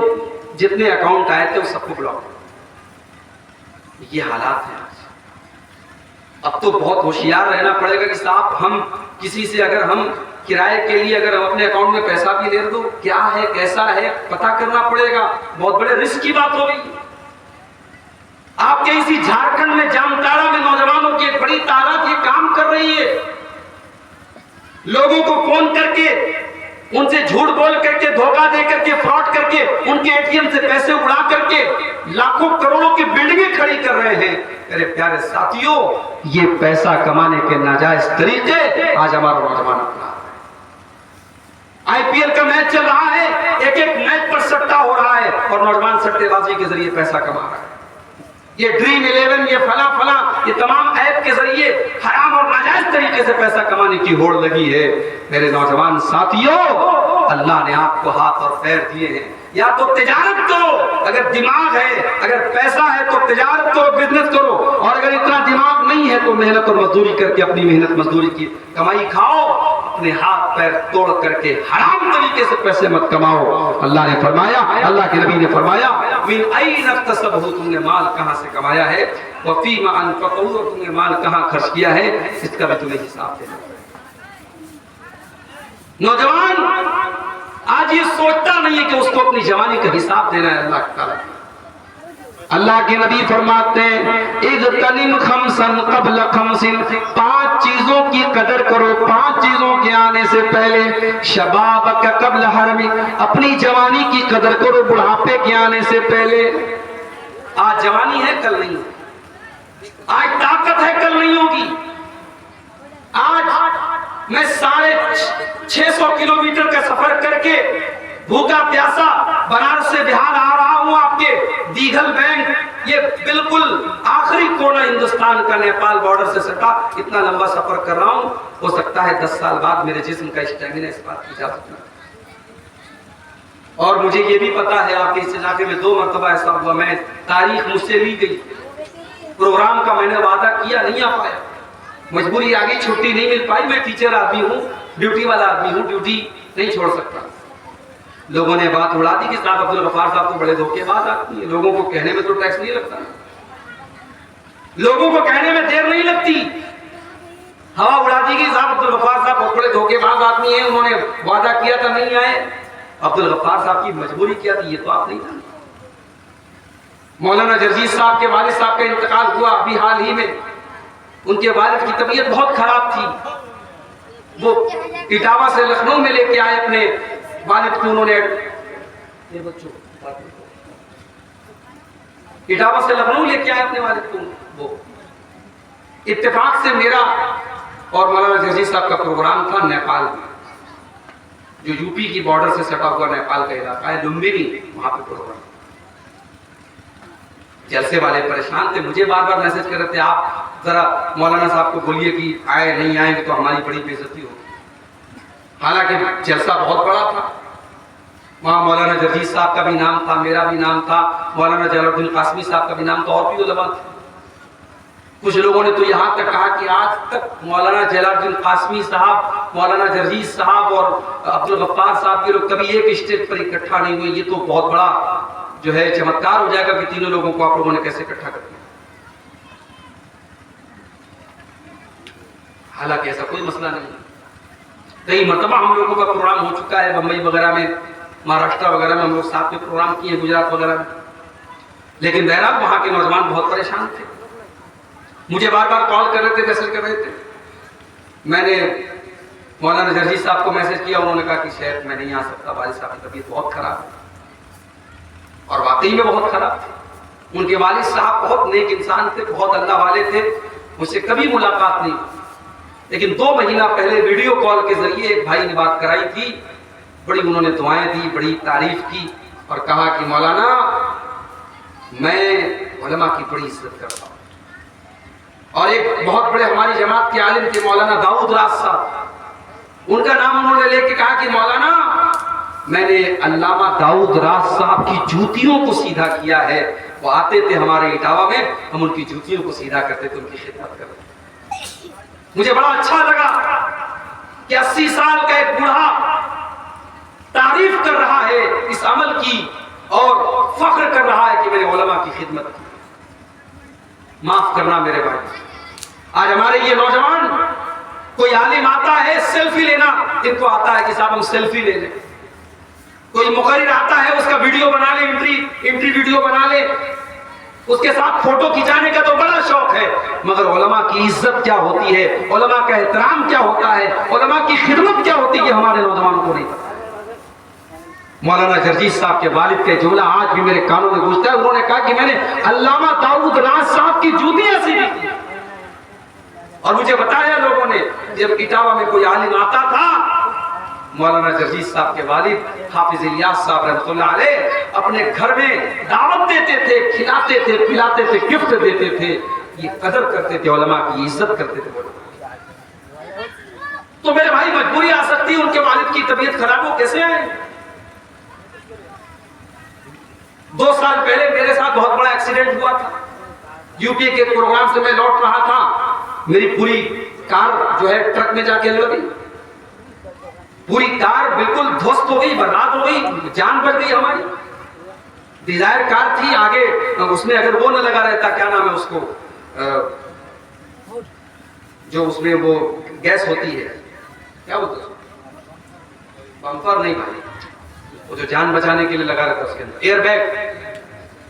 جتنے اکاؤنٹ آئے تھے وہ سب کو بلاک. یہ حالات ہیں. اب تو بہت ہوشیار رہنا پڑے گا کہ صاحب ہم کسی سے اگر ہم کرائے کے لیے اگر ہم اپنے اکاؤنٹ میں پیسہ بھی لے دو, کیا ہے کیسا ہے پتہ کرنا پڑے گا. بہت بڑے رسک کی بات ہو گئی. آپ کے اسی جھارکھنڈ میں جامتاڑا میں نوجوانوں کی ایک بڑی تعداد یہ کام کر رہی ہے. لوگوں کو فون کر کے ان سے جھوٹ بول کر کے, دھوکہ دے کر کے, فراڈ کر کے, ان کے اے ٹی ایم سے پیسے اڑا کر کے لاکھوں کروڑوں کی بلڈنگیں کھڑی کر رہے ہیں. میرے پیارے ساتھیوں, یہ پیسہ کمانے کے ناجائز طریقے آج ہمارا نوجوان اپنا. آئی پی ایل کا میچ چل رہا ہے, ایک ایک میچ پر سٹہ ہو رہا ہے اور نوجوان سٹے بازی کے ذریعے پیسہ کما رہا ہے. یہ ڈریم 11, یہ فلاں یہ تمام ایپ کے ذریعے حرام اور ناجائز طریقے سے پیسہ کمانے کی ہوڑ لگی ہے. میرے نوجوان ساتھیوں, اللہ نے آپ کو ہاتھ اور پیر دیے ہیں, یا تو تجارت کرو, اگر دماغ ہے, اگر پیسہ ہے تو تجارت کرو, بزنس کرو, اور اگر اتنا دماغ نہیں ہے تو محنت اور مزدوری کر کے اپنی محنت مزدوری کی کمائی کھاؤ. اپنے ہاتھ پیر توڑ کر کے حرام طریقے سے پیسے مت کماؤ. اللہ نے فرمایا, اللہ کے نبی نے فرمایا, من این اکتسبہ, تم نے مال کہاں سے کمایا ہے, وفیما انفقہ, تم نے مال کہاں خرچ کیا ہے, اس کا بھی تمہیں حساب دینا. نوجوان آج یہ سوچتا نہیں ہے کہ اس کو اپنی جوانی کا حساب دینا ہے اللہ تعالیٰ. اللہ کے نبی فرماتے ہیں اغتنم خمسا قبل خمس, 5 چیزوں کی قدر کرو 5 چیزوں کے آنے سے پہلے. شبابک قبل حرمی, اپنی جوانی کی قدر کرو بڑھاپے کے آنے سے پہلے. آج جوانی ہے کل نہیں, آج طاقت ہے کل نہیں ہوگی. آج میں 650 کلومیٹر کا سفر کر کے بھوکا پیاسا بنارس سے بہار آ رہا ہوں. آپ کے دیگھل بینک, یہ بالکل آخری کونا ہندوستان کا نیپال بارڈر سے سٹا, اتنا لمبا سفر کر رہا ہوں. ہو سکتا ہے 10 سال بعد میرے جسم کا اسٹیمنا اس بات کی اجازت نہ. اور مجھے یہ بھی پتا ہے آپ کے اس علاقے میں 2 مرتبہ ایسا ہوا, میں تاریخ مجھ سے لی گئی, پروگرام کا میں نے وعدہ کیا, نہیں آ پایا, مجبوری آ گئی, چھٹی نہیں مل پائی. میں ٹیچر آدمی ہوں, ڈیوٹی والا آدمی ہوں, ڈیوٹی نہیں چھوڑ سکتا. لوگوں نے بات اڑا دی کہ صاحب عبدالغفار صاحب تو بڑے دھوکے باز آدمی ہیں. لوگوں کو کہنے میں تو ٹیکس نہیں لگتا, لوگوں کو کہنے میں دیر نہیں لگتی. ہوا اڑا دی کہ صاحب عبدالغفار صاحب بہت بڑے دھوکے باز آدمی ہیں, انہوں نے وعدہ کیا تھا نہیں آئے. عبدالغفار صاحب کی مجبوری کیا تھی یہ تو آپ نہیں جانتے. مولانا جرجیت صاحب کے والد صاحب کا انتقال ہوا ابھی حال ہی میں. ان کے والد کی طبیعت بہت خراب تھی, وہ اٹاوا سے لکھنؤ میں لے کے آئے اپنے والد کو. انہوں نے اٹاوا سے لکھنؤ لے کے آئے اپنے والد کو. وہ اتفاق سے میرا اور مولانا جرجی صاحب کا پروگرام تھا نیپال میں، جو یو پی کی بارڈر سے سٹا ہوا نیپال کا علاقہ ہے لمبینی، وہاں پہ پروگرام۔ جلسے والے پریشان تھے، مجھے بار بار میسج کر رہے تھے آپ ذرا مولانا صاحب کو بولیے کہ آئے، نہیں آئیں گے تو ہماری بڑی بے عزتی ہوگی۔ حالانکہ جلسہ بہت بڑا تھا، وہاں مولانا جرجی صاحب کا بھی نام تھا، میرا بھی نام تھا، مولانا جلال الدین قاسمی صاحب کا بھی نام تھا، اور بھی علماء تھے۔ کچھ لوگوں نے تو یہاں تک کہا کہ آج تک مولانا جلال الدین قاسمی صاحب، مولانا جرجی صاحب اور عبدالغفار صاحب کے لوگ کبھی ایک اسٹیج پر اکٹھا نہیں ہوئے، یہ تو بہت بڑا جو ہے چمتکار ہو جائے گا کہ تینوں لوگوں کو آپ لوگوں نے کیسے اکٹھا کر دیا۔ حالانکہ ایسا کوئی مسئلہ نہیں، کئی مرتبہ ہم لوگوں کا پروگرام ہو چکا ہے، بمبئی وغیرہ میں، مہاراشٹر وغیرہ میں ہم لوگ ساتھ میں پروگرام کیے، گجرات وغیرہ میں، لیکن بہرحال وہاں کے نوجوان بہت پریشان تھے، مجھے بار بار کال کر رہے تھے، میسج کر رہے تھے۔ میں نے مولانا جرجی صاحب کو میسج کیا، انہوں نے کہا کہ شیخ میں نہیں آ سکتا، والد صاحب کی طبیعت بہت خراب ہے، اور واقعی میں بہت خراب تھی۔ ان کے والد صاحب بہت نیک انسان تھے، بہت اللہ والے تھے، مجھ سے کبھی ملاقات نہیں، لیکن 2 مہینہ پہلے ویڈیو کال کے ذریعے ایک بھائی نے بات کرائی تھی، بڑی انہوں نے دعائیں دی، بڑی تعریف کی، اور کہا کہ مولانا میں علماء کی بڑی عزت کرتا ہوں۔ اور ایک بہت بڑے ہماری جماعت کے عالم تھے مولانا داؤد راز صاحب، ان کا نام انہوں نے لے کے کہا کہ مولانا میں نے علامہ داؤد راز صاحب کی جوتیوں کو سیدھا کیا ہے، وہ آتے تھے ہمارے اٹاوا میں، ہم ان کی جوتیوں کو سیدھا کرتے تھے، ان کی خدمت کرتے تھے۔ مجھے بڑا اچھا لگا کہ 80 سال کا ایک بوڑھا تعریف کر رہا ہے اس عمل کی اور فخر کر رہا ہے کہ میں نے علماء کی خدمت کی۔ معاف کرنا میرے بھائی، آج ہمارے یہ نوجوان، کوئی عالم آتا ہے سیلفی لینا، ان کو آتا ہے کہ صاحب ہم سیلفی لے لیں، کوئی مقرر آتا ہے اس کا ویڈیو بنا لے، انٹری ویڈیو بنا لے، اس کے ساتھ فوٹو کھینچانے کا تو بڑا شوق ہے، مگر علماء کی عزت کیا ہوتی ہے، علماء کا احترام کیا ہوتا ہے، علماء کی خدمت کیا ہوتی ہے، ہمارے نوجوانوں کو نہیں پتا۔ مولانا جرجی صاحب کے والد کا جملہ آج بھی میرے کانوں میں گونجتا ہے، انہوں نے کہا کہ میں نے علامہ داؤد راز صاحب کی جوتیاں سیدھی کی، اور مجھے بتایا لوگوں نے جب اٹاوا میں کوئی عالم آتا تھا، مولانا جرجی صاحب کے والد حافظ الیاس صاحب رحمۃ اللہ علیہ اپنے گھر میں دعوت دیتے تھے، کھلاتے تھے، پلاتے تھے، گفٹ دیتے تھے، یہ قدر کرتے تھے، علماء کی عزت کرتے تھے۔ تو میرے بھائی مجبوری آ سکتی ہے، ان کے والد کی طبیعت خراب ہو، کیسے آئے؟ 2 سال پہلے میرے ساتھ بہت بڑا ایکسیڈنٹ ہوا تھا، یو پی کے پروگرام سے میں لوٹ رہا تھا، میری پوری کار جو ہے ٹرک میں جا کے لگی، پوری کار بالکل دھوست ہو گئی، برباد ہو گئی، جان بچ گئی ہماری۔ ڈیزائر کار تھی، آگے اس میں اگر وہ نہ لگا رہتا، کیا نام ہے اس کو، جو اس میں وہ گیس ہوتی ہے، کیا بولتے ہیں، بمپر نہیں بھائی، وہ جو جان بچانے کے لیے لگا رہتا اس کے اندر،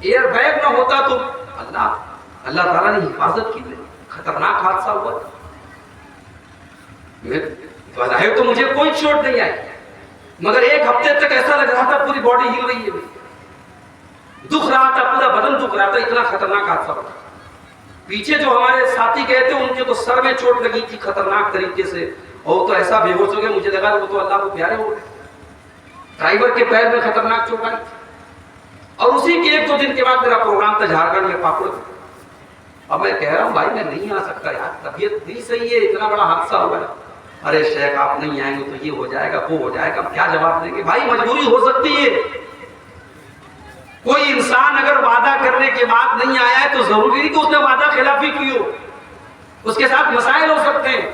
ایئر بیگ نہ ہوتا تو اللہ تعالیٰ نے حفاظت کی، خطرناک حادثہ ہوا تھا۔ بظاہر تو مجھے کوئی چوٹ نہیں آئی، مگر 1 ہفتے تک ایسا لگ رہا تھا پوری باڈی ہل رہی ہے، دکھ رہا تھا، پورا بدن دکھ رہا تھا، اتنا خطرناک حادثہ ہوا۔ پیچھے جو ہمارے ساتھی گئے تھے، ان کے تو سر میں چوٹ لگی تھی خطرناک طریقے سے، اور تو ایسا بے ہوش ہو گیا، مجھے لگا وہ تو اللہ کو پیارے ہو گئے۔ ڈرائیور کے پیر میں خطرناک چوٹ آئی تھی، اور اسی کے 1-2 دن کے بعد میرا پروگرام تھا جھارکھنڈ میں پاپڑ۔ اب میں کہہ رہا ہوں بھائی میں نہیں آ سکتا یار، طبیعت نہیں صحیح ہے، اتنا بڑا حادثہ ہوا ہے۔ ارے شیخ آپ نہیں آئیں گے تو یہ ہو جائے گا، وہ ہو جائے گا، کیا جواب دیں گے؟ بھائی مجبوری ہو سکتی ہے، کوئی انسان اگر وعدہ کرنے کے بعد نہیں آیا ہے تو ضروری نہیں کہ اس نے وعدہ خلافی کی ہو، اس کے ساتھ مسائل ہو سکتے ہیں،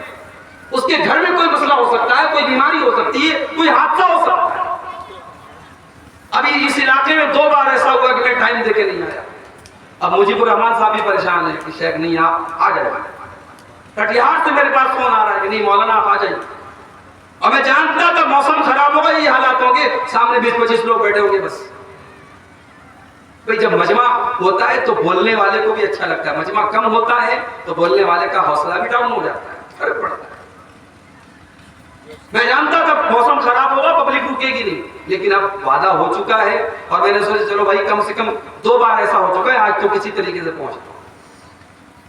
اس کے گھر میں کوئی مسئلہ ہو سکتا ہے، کوئی بیماری ہو سکتی ہے، کوئی حادثہ ہو سکتا ہے۔ ابھی اس علاقے میں 2 بار ایسا ہوا کہ میں ٹائم دے کے نہیں آیا، اب مجیب الرحمان صاحب بھی پریشان ہیں کہ شیخ نہیں آپ آ جائیں۔ کٹیہار سے میرے پاس فون آ رہا ہے کہ نہیں مولانا آپ آ جائیں، اور میں جانتا تھا موسم خراب ہوگا، یہ حالات ہوں گے، سامنے 20-25 لوگ بیٹھے ہوں گے بس۔ بھئی جب مجمع ہوتا ہے تو بولنے والے کو بھی اچھا لگتا ہے، مجمع کم ہوتا ہے تو بولنے والے کا حوصلہ بھی ڈاؤن ہو جاتا ہے، فرق پڑتا ہے۔ میں جانتا تھا موسم خراب ہوگا، پبلک رکے گی نہیں، لیکن اب وعدہ ہو چکا ہے، اور میں نے سوچا چلو بھائی کم سے کم 2 بار ایسا ہو چکا ہے، آج تو کسی طریقے سے پہنچتا ہوں۔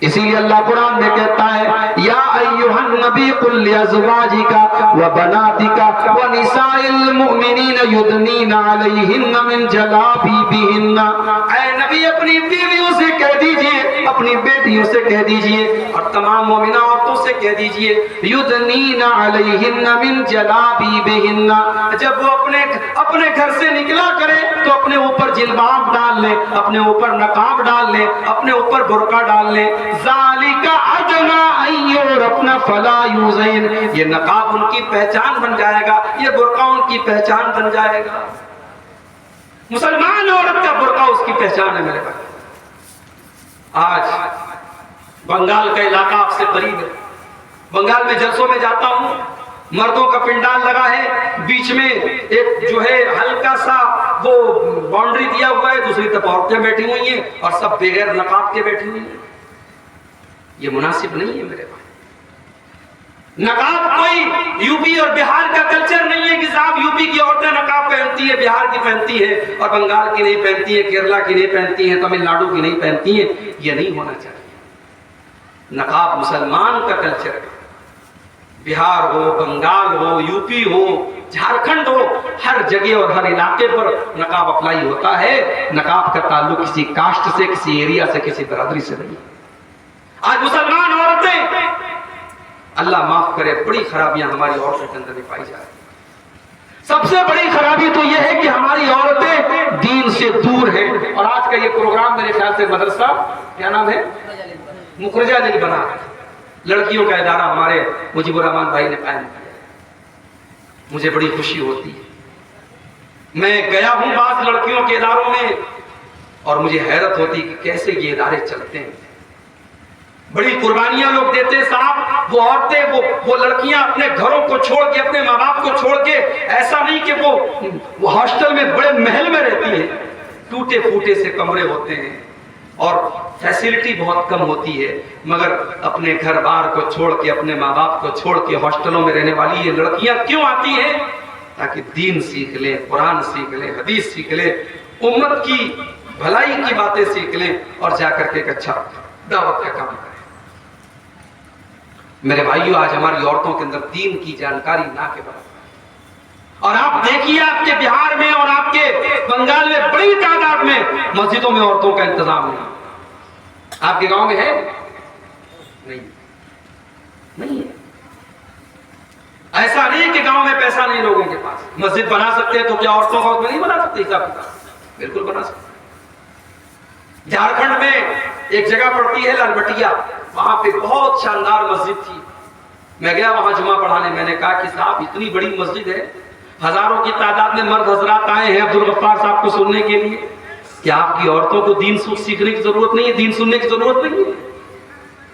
اسی لیے اللہ قرآن میں کہتا ہے یا ایھا النبی قل لازواجک وبناتک ونساء المؤمنین یدنین علیہن من جلابیبہن، اے نبی اپنی بیویوں سے کہہ دیجئے، اپنی بیٹیوں سے کہہ دیجئے اور تمام مومنہ عورتوں سے کہہ دیجئے یدنین علیہن من جلابیبہن، جب وہ اپنے گھر سے نکلا کرے تو اپنے اوپر جلباب ڈال لے، اپنے اوپر نقاب ڈال لے، اپنے اوپر برقع ڈال لے، ذالک ادنی ان یعرفن فلا یؤذین، یہ نقاب ان کی پہچان بن جائے گا، یہ برقع ان کی پہچان بن جائے گا۔ مسلمان عورت کا برقع اس کی پہچان ہے میرے بھائی۔ آج بنگال کا علاقہ آپ سے قریب ہے، بنگال میں جلسوں میں جاتا ہوں، مردوں کا پنڈال لگا ہے، بیچ میں ایک جو ہے ہلکا سا وہ باؤنڈری دیا ہوا ہے، دوسری طرف عورتیں بیٹھی ہوئی ہیں اور سب بغیر نقاب کے بیٹھی ہوئی ہیں۔ یہ مناسب نہیں ہے میرے بھائی۔ نقاب کوئی یو پی اور بہار کا کلچر نہیں ہے کہ صاحب یو پی کی عورتیں نقاب پہنتی ہیں، بہار کی پہنتی ہیں اور بنگال کی نہیں پہنتی ہیں، کیرلا کی نہیں پہنتی ہیں، تمل ناڈو کی نہیں پہنتی ہیں۔ یہ نہیں ہونا چاہیے۔ نقاب مسلمان کا کلچر ہے۔ بہار ہو، بنگال ہو، یو پی ہو، جھارکھنڈ ہو، ہر جگہ اور ہر علاقے پر نقاب اپلائی ہوتا ہے۔ نقاب کا تعلق کسی کاسٹ سے، کسی ایریا سے، کسی برادری سے نہیں۔ آج مسلمان عورتیں، اللہ معاف کرے، بڑی خرابیاں ہماری عورتوں کے اندر بھی پائی جا رہی ہیں۔ سب سے بڑی خرابی تو یہ ہے کہ ہماری عورتیں دین سے دور ہیں۔ اور آج کا یہ پروگرام میرے خیال سے مدرسہ کیا نام ہے، مخرجہ للبنات، لڑکیوں کا ادارہ ہمارے مجیب الرحمان بھائی نے قائم کیا۔ مجھے بڑی خوشی ہوتی ہے، میں گیا ہوں بعض لڑکیوں کے اداروں میں اور مجھے حیرت ہوتی کہ کیسے یہ ادارے چلتے ہیں۔ بڑی قربانیاں لوگ دیتے ہیں صاحب۔ وہ عورتیں، وہ لڑکیاں اپنے گھروں کو چھوڑ کے، اپنے ماں باپ کو چھوڑ کے، ایسا نہیں کہ وہ ہاسٹل میں بڑے محل میں رہتی ہیں، ٹوٹے پھوٹے سے کمرے ہوتے ہیں اور فیسلٹی بہت کم ہوتی ہے، مگر اپنے گھر بار کو چھوڑ کے، اپنے ماں باپ کو چھوڑ کے ہاسٹلوں میں رہنے والی یہ لڑکیاں کیوں آتی ہیں؟ تاکہ دین سیکھ لیں، قرآن سیکھ لیں، حدیث سیکھ لیں، امت کی بھلائی کی باتیں سیکھ لیں اور جا کر کے ایک اچھا دعوت کا کام کریں۔ میرے بھائیو، آج ہماری عورتوں کے اندر دین کی جانکاری نہ کے برابر۔ اور آپ دیکھیے آپ کے بہار میں اور آپ کے بنگال میں بڑی تعداد میں مسجدوں میں عورتوں کا انتظام نہیں۔ آپ کے گاؤں میں ہے؟ نہیں ہے۔ ایسا نہیں کہ گاؤں میں پیسہ نہیں لوگوں کے پاس، مسجد بنا سکتے ہیں تو کیا عورتوں کا نہیں بنا سکتے؟ حساب کتاب بالکل بنا سکتے۔ جھارکھنڈ میں ایک جگہ پڑتی ہے لال بٹیا، وہاں پہ بہت شاندار مسجد تھی۔ میں گیا وہاں جمعہ پڑھانے، میں نے کہا کہ صاحب اتنی بڑی مسجد ہے، ہزاروں کی تعداد میں مرد حضرات آئے ہیں عبدالغفار صاحب کو سننے کے لیے، کیا آپ کی عورتوں کو دین سیکھنے کی ضرورت نہیں ہے، دین سننے کی ضرورت نہیں ہے؟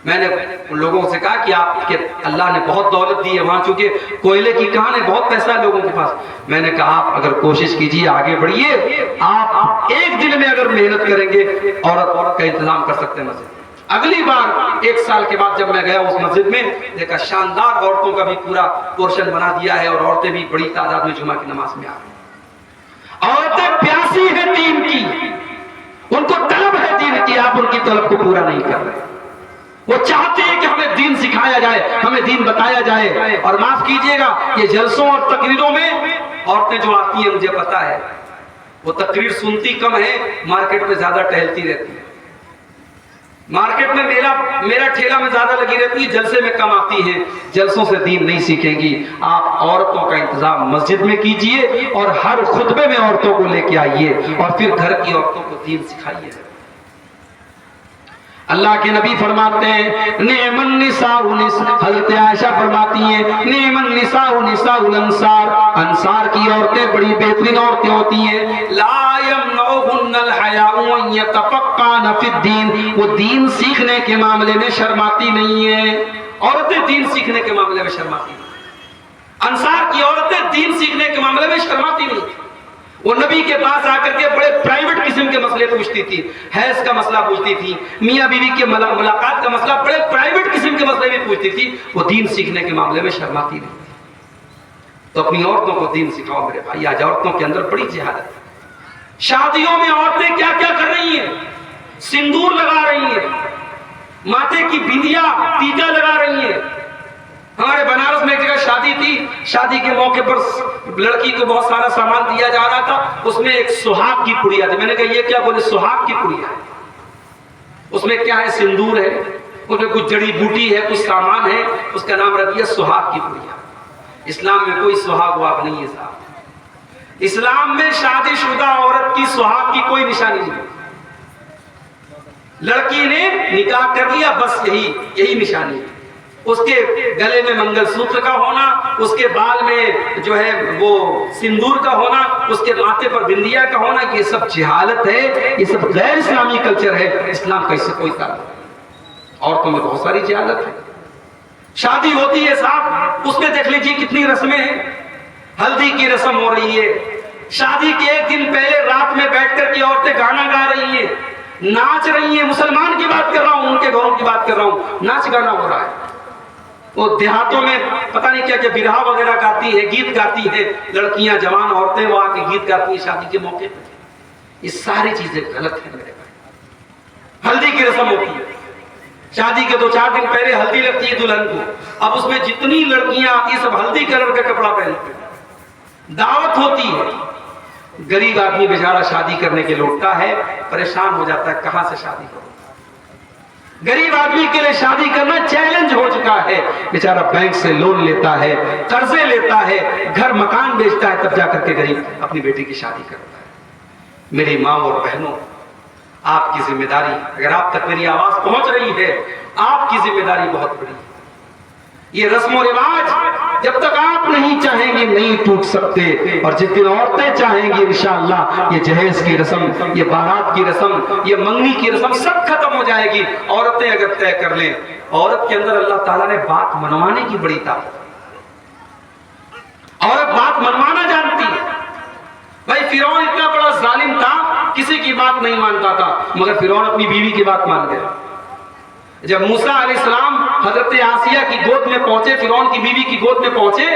میں نے ان لوگوں سے کہا کہ آپ کے اللہ نے بہت دولت دی ہے وہاں، چونکہ کوئلے کی کان ہے، بہت پیسہ ہے لوگوں کے پاس۔ میں نے کہا آپ اگر کوشش کیجیے، آگے بڑھیے، آپ ایک دن میں اگر محنت کریں گے عورت کا انتظام کر سکتے ہیں مسجد۔ اگلی بار ایک سال کے بعد جب میں گیا اس مسجد میں، دیکھا شاندار عورتوں کا بھی پورا پورشن بنا دیا ہے اور عورتیں بھی بڑی تعداد میں جمعہ کی نماز میں آ رہی ہیں۔ عورتیں پیاسی ہیں دین کی، ان کو طلب ہے دین کی، آپ ان کی طلب کو پورا نہیں کر رہے۔ وہ چاہتے ہیں کہ ہمیں دین سکھایا جائے، ہمیں دین بتایا جائے۔ اور معاف کیجئے گا، یہ جلسوں اور تقریروں میں عورتیں جو آتی ہیں مجھے پتا ہے وہ تقریر سنتی کم ہے، مارکیٹ میں زیادہ ٹہلتی رہتی ہے۔ مارکیٹ میں میرا ٹھیلا میں زیادہ لگی رہتی ہے، جلسے میں کم آتی ہیں، جلسوں سے دین نہیں سیکھیں گی۔ آپ عورتوں کا انتظام مسجد میں کیجئے اور ہر خطبے میں عورتوں کو لے کے آئیے اور پھر گھر کی عورتوں کو دین سکھائیے۔ اللہ کے نبی فرماتے ہیں نعم النساء، حضرت عائشہ فرماتی ہیں نعم النساء نساء الانصار، انصار کی عورتیں بڑی بہترین عورتیں ہوتی ہیں۔ لا يمنعهن الحیاء ان يتفقهن فی الدین، وہ دین سیکھنے کے معاملے میں شرماتی نہیں ہیں۔ عورتیں دین سیکھنے کے معاملے میں شرماتی نہیں، انصار کی عورتیں دین سیکھنے کے معاملے میں شرماتی نہیں۔ وہ نبی کے پاس آ کر کے بڑے پرائیویٹ قسم کے مسئلے پوچھتی تھی، حیض کا مسئلہ پوچھتی تھی، میاں بیوی کے ملاقات کا مسئلہ، بڑے پرائیویٹ قسم کے مسئلے بھی پوچھتی تھی۔ وہ دین سیکھنے کے معاملے میں شرماتی نہیں تھی۔ تو اپنی عورتوں کو دین سکھاؤ میرے بھائی۔ آج عورتوں کے اندر بڑی جہالت ہے۔ شادیوں میں عورتیں کیا کیا کر رہی ہیں، سندور لگا رہی ہیں، ماتھے کی بندیا ٹیکا لگا رہی ہیں. ہمارے بنارس میں ایک جگہ شادی تھی, شادی کے موقع پر لڑکی کو بہت سارا سامان دیا جا رہا تھا, اس میں ایک سہاگ کی پڑیا تھی. میں نے کہا یہ کیا؟ بولے سہاگ کی پڑیا ہے. اس میں کیا ہے؟ سندور ہے, اس میں کچھ جڑی بوٹی ہے, کچھ سامان ہے, اس کا نام رکھ دیا سہاگ کی پڑیا. اسلام میں کوئی سہاگ واگ نہیں ہے صاحب. اسلام میں شادی شدہ عورت کی سہاگ کی کوئی نشانی نہیں. لڑکی نے نکاح کر لیا, بس یہی نشانی ہے. اس کے گلے میں منگل سوتر کا ہونا, اس کے بال میں جو ہے وہ سندور کا ہونا, اس کے ماتھے پر بندیا کا ہونا, یہ سب جہالت ہے, یہ سب غیر اسلامی کلچر ہے. اسلام کا اس سے کوئی تعلق نہیں. عورتوں میں بہت ساری جہالت ہے. شادی ہوتی ہے صاحب, اس میں دیکھ لیجیے کتنی رسمیں ہیں. ہلدی کی رسم ہو رہی ہے, شادی کے ایک دن پہلے رات میں بیٹھ کر کے عورتیں گانا گا رہی ہیں, ناچ رہی ہیں. مسلمان کی بات کر رہا ہوں, ان کے گھروں کی بات کر رہا ہوں. ناچ گانا ہو رہا ہے. وہ دیہاتوں میں پتہ نہیں کیا برہا وغیرہ گاتی ہے, گیت گاتی ہے لڑکیاں, جوان عورتیں وہ آ کے گیت گاتی ہیں شادی کے موقع پہ. یہ ساری چیزیں غلط ہیں میرے بھائی. ہلدی کی رسم ہوتی ہے, شادی کے 2-4 دن پہلے ہلدی لگتی ہے دلہن کو. اب اس میں جتنی لڑکیاں آتی سب ہلدی کلر کا کپڑا پہنتے ہیں. دعوت ہوتی ہے, غریب آدمی بیچارہ شادی کرنے کے لوٹتا ہے, پریشان ہو جاتا ہے کہاں سے شادی کرو. غریب آدمی کے لیے شادی کرنا چیلنج ہو چکا ہے. بیچارہ بینک سے لون لیتا ہے, قرضے لیتا ہے, گھر مکان بیچتا ہے, تب جا کر کے غریب اپنی بیٹی کی شادی کرتا ہے. میری ماں اور بہنوں, آپ کی ذمہ داری, اگر آپ تک میری آواز پہنچ رہی ہے, آپ کی ذمہ داری بہت بڑی ہے. یہ رسم و رواج جب تک آپ نہیں چاہیں گے نہیں ٹوٹ سکتے, اور جس دن عورتیں چاہیں گی انشاءاللہ یہ جہیز کی رسم, یہ بارات کی رسم, یہ منگنی کی رسم سب ختم ہو جائے گی. عورتیں اگر طے کر لیں, عورت کے اندر اللہ تعالیٰ نے بات منوانے کی بڑی طاقت. عورت بات منوانا جانتی ہے. بھائی فرعون اتنا بڑا ظالم تھا, کسی کی بات نہیں مانتا تھا, مگر فرعون اپنی بیوی کی بات مان گیا. جب موسیٰ علیہ السلام حضرت آسیہ کی گود میں پہنچے, فرعون کی بیوی کی گود میں پہنچے,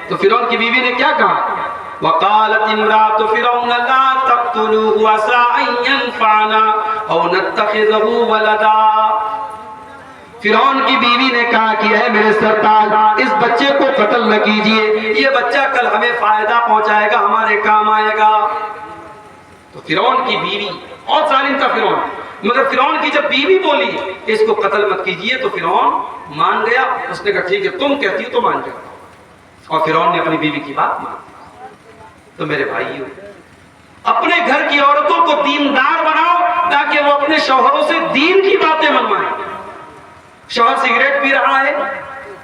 تو فرعون کی بیوی نے کیا کہا؟ وَقَالَتِ امْرَأَتُ فِرْعَوْنَ لَا تَقْتُلُوهُ عَسَىٰ أَن يَنفَعَنَا أَوْ نَتَّخِذَهُ وَلَدًا. فرعون کی بیوی نے کہا کہ اے میرے سرتاج, اس بچے کو قتل نہ کیجئے, یہ بچہ کل ہمیں فائدہ پہنچائے گا, ہمارے کام آئے گا. تو فرعون کی بیوی, اور ظالم تھا فرعون, مگر فرعون کی جب بیوی بولی کہ اس کو قتل مت کیجئے, تو فرعون مان گیا. اس نے کہا ٹھیک ہے, تم کہتی ہو تو مان جاؤ. اور فرعون نے اپنی بیوی کی بات مان. تو میرے بھائیوں, اپنے گھر کی عورتوں کو دیندار بناؤ تاکہ وہ اپنے شوہروں سے دین کی باتیں منوائیں. شوہر سگریٹ پی رہا ہے,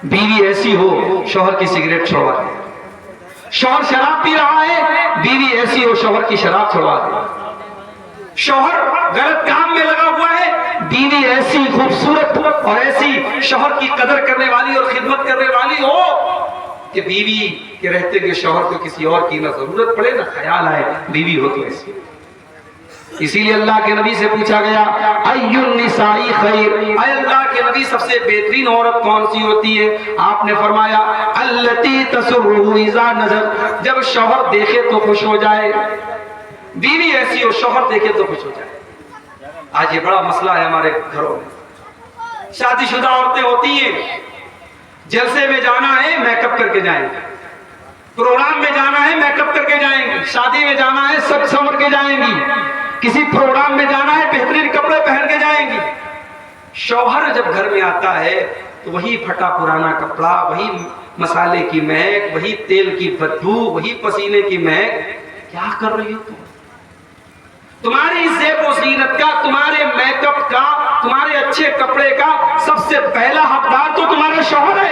بیوی ایسی ہو شوہر کی سگریٹ چھوڑوا دے. شوہر شراب پی رہا ہے, بیوی ایسی ہو شوہر کی شراب چھوڑوا دے. شوہر غلط کام میں لگا ہوا ہے, بیوی ایسی خوبصورت اور ایسی شوہر کی قدر کرنے والی اور خدمت کرنے والی ہو کہ بیوی کے رہتے ہوئے شوہر کو کسی اور کی نہ ضرورت پڑے نہ خیال آئے, بیوی ہو تو ایسی. اسی لیے اللہ کے نبی سے پوچھا گیا ای النساء خیر, اے اللہ کے نبی سب سے بہترین عورت کون سی ہوتی ہے؟ آپ نے فرمایا التی تسرہ اذا نظر, جب شوہر دیکھے تو خوش ہو جائے. بیوی ایسی ہو شوہر دیکھے تو خوش ہو جائے. آج یہ بڑا مسئلہ ہے ہمارے گھروں میں. شادی شدہ عورتیں ہوتی ہیں, جلسے میں جانا ہے میک اپ کر کے جائیں گے, پروگرام میں جانا ہے میک اپ کر کے جائیں گے, شادی میں جانا ہے سب سنور کے جائیں گی, کسی پروگرام میں جانا ہے بہترین کپڑے پہن کے جائیں گی. شوہر جب گھر میں آتا ہے تو وہی پھٹا پرانا کپڑا, وہی مسالے کی مہک, وہی تیل کی بدبو, وہی پسینے کی مہک. کیا کر رہی ہو تم؟ تمہاری زیب و زینت کا, تمہارے میک اپ کا, تمہارے اچھے کپڑے کا سب سے پہلا حقدار تو تمہارا شوہر ہے.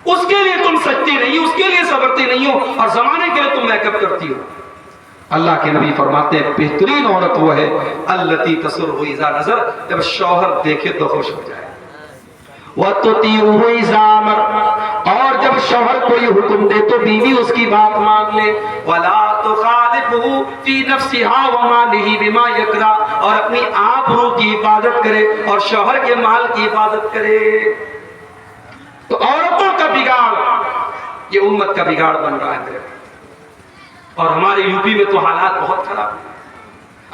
اس کے لیے تم سجتی نہیں, اس کے لیے صبرتی نہیں ہو, اور زمانے کے لیے تم میک اپ کرتی ہو. اللہ کے نبی فرماتے ہیں بہترین عورت وہ ہے التی تسرہ اذا نظر, جب شوہر دیکھے تو خوش ہو جائے. وَتُطِيعُهُ اذا امر, اور جب شوہر کوئی حکم دے تو بیوی اس کی بات مان لے. وَلَا تُخَالِفْهُ فِي نَفْسِهَا وَمَالِهِ بِمَا يَكْرَهُ, اور اپنی آبرو کی حفاظت کرے اور شوہر کے مال کی حفاظت کرے. تو عورتوں کا بگاڑ یہ امت کا بگاڑ بن رہا ہے. اور ہمارے یوپی میں تو حالات بہت خراب ہیں.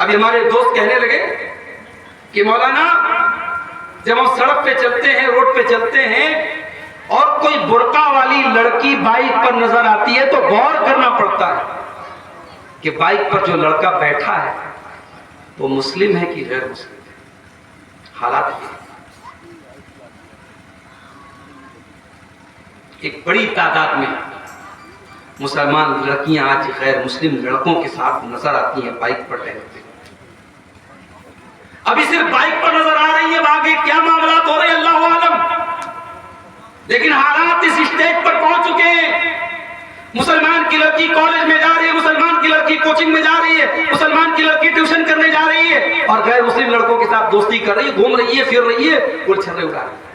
ابھی ہمارے دوست کہنے لگے کہ مولانا جب ہم سڑک پہ چلتے ہیں، روڈ پہ چلتے ہیں اور کوئی برقع والی لڑکی بائک پر نظر آتی ہے تو غور کرنا پڑتا ہے کہ بائک پر جو لڑکا بیٹھا ہے وہ مسلم ہے کہ غیر مسلم ہے۔ حالات یہ ایک بڑی تعداد میں مسلمان لڑکیاں آج غیر مسلم لڑکوں کے ساتھ نظر آتی ہیں بائک پر ٹہلتے۔ ابھی صرف بائک پر نظر آ رہی ہے، آگے کیا معاملات ہو رہے ہیں اللہ عالم، لیکن حالات اس اسٹیج پر پہنچ چکے ہیں۔ مسلمان کی لڑکی کالج میں جا رہی ہے، مسلمان کی لڑکی کوچنگ میں جا رہی ہے، مسلمان کی لڑکی ٹیوشن کرنے جا رہی ہے اور غیر مسلم لڑکوں کے ساتھ دوستی کر رہی ہے، گھوم رہی ہے، پھر رہی ہے، گل چھرے اڑا رہی ہے۔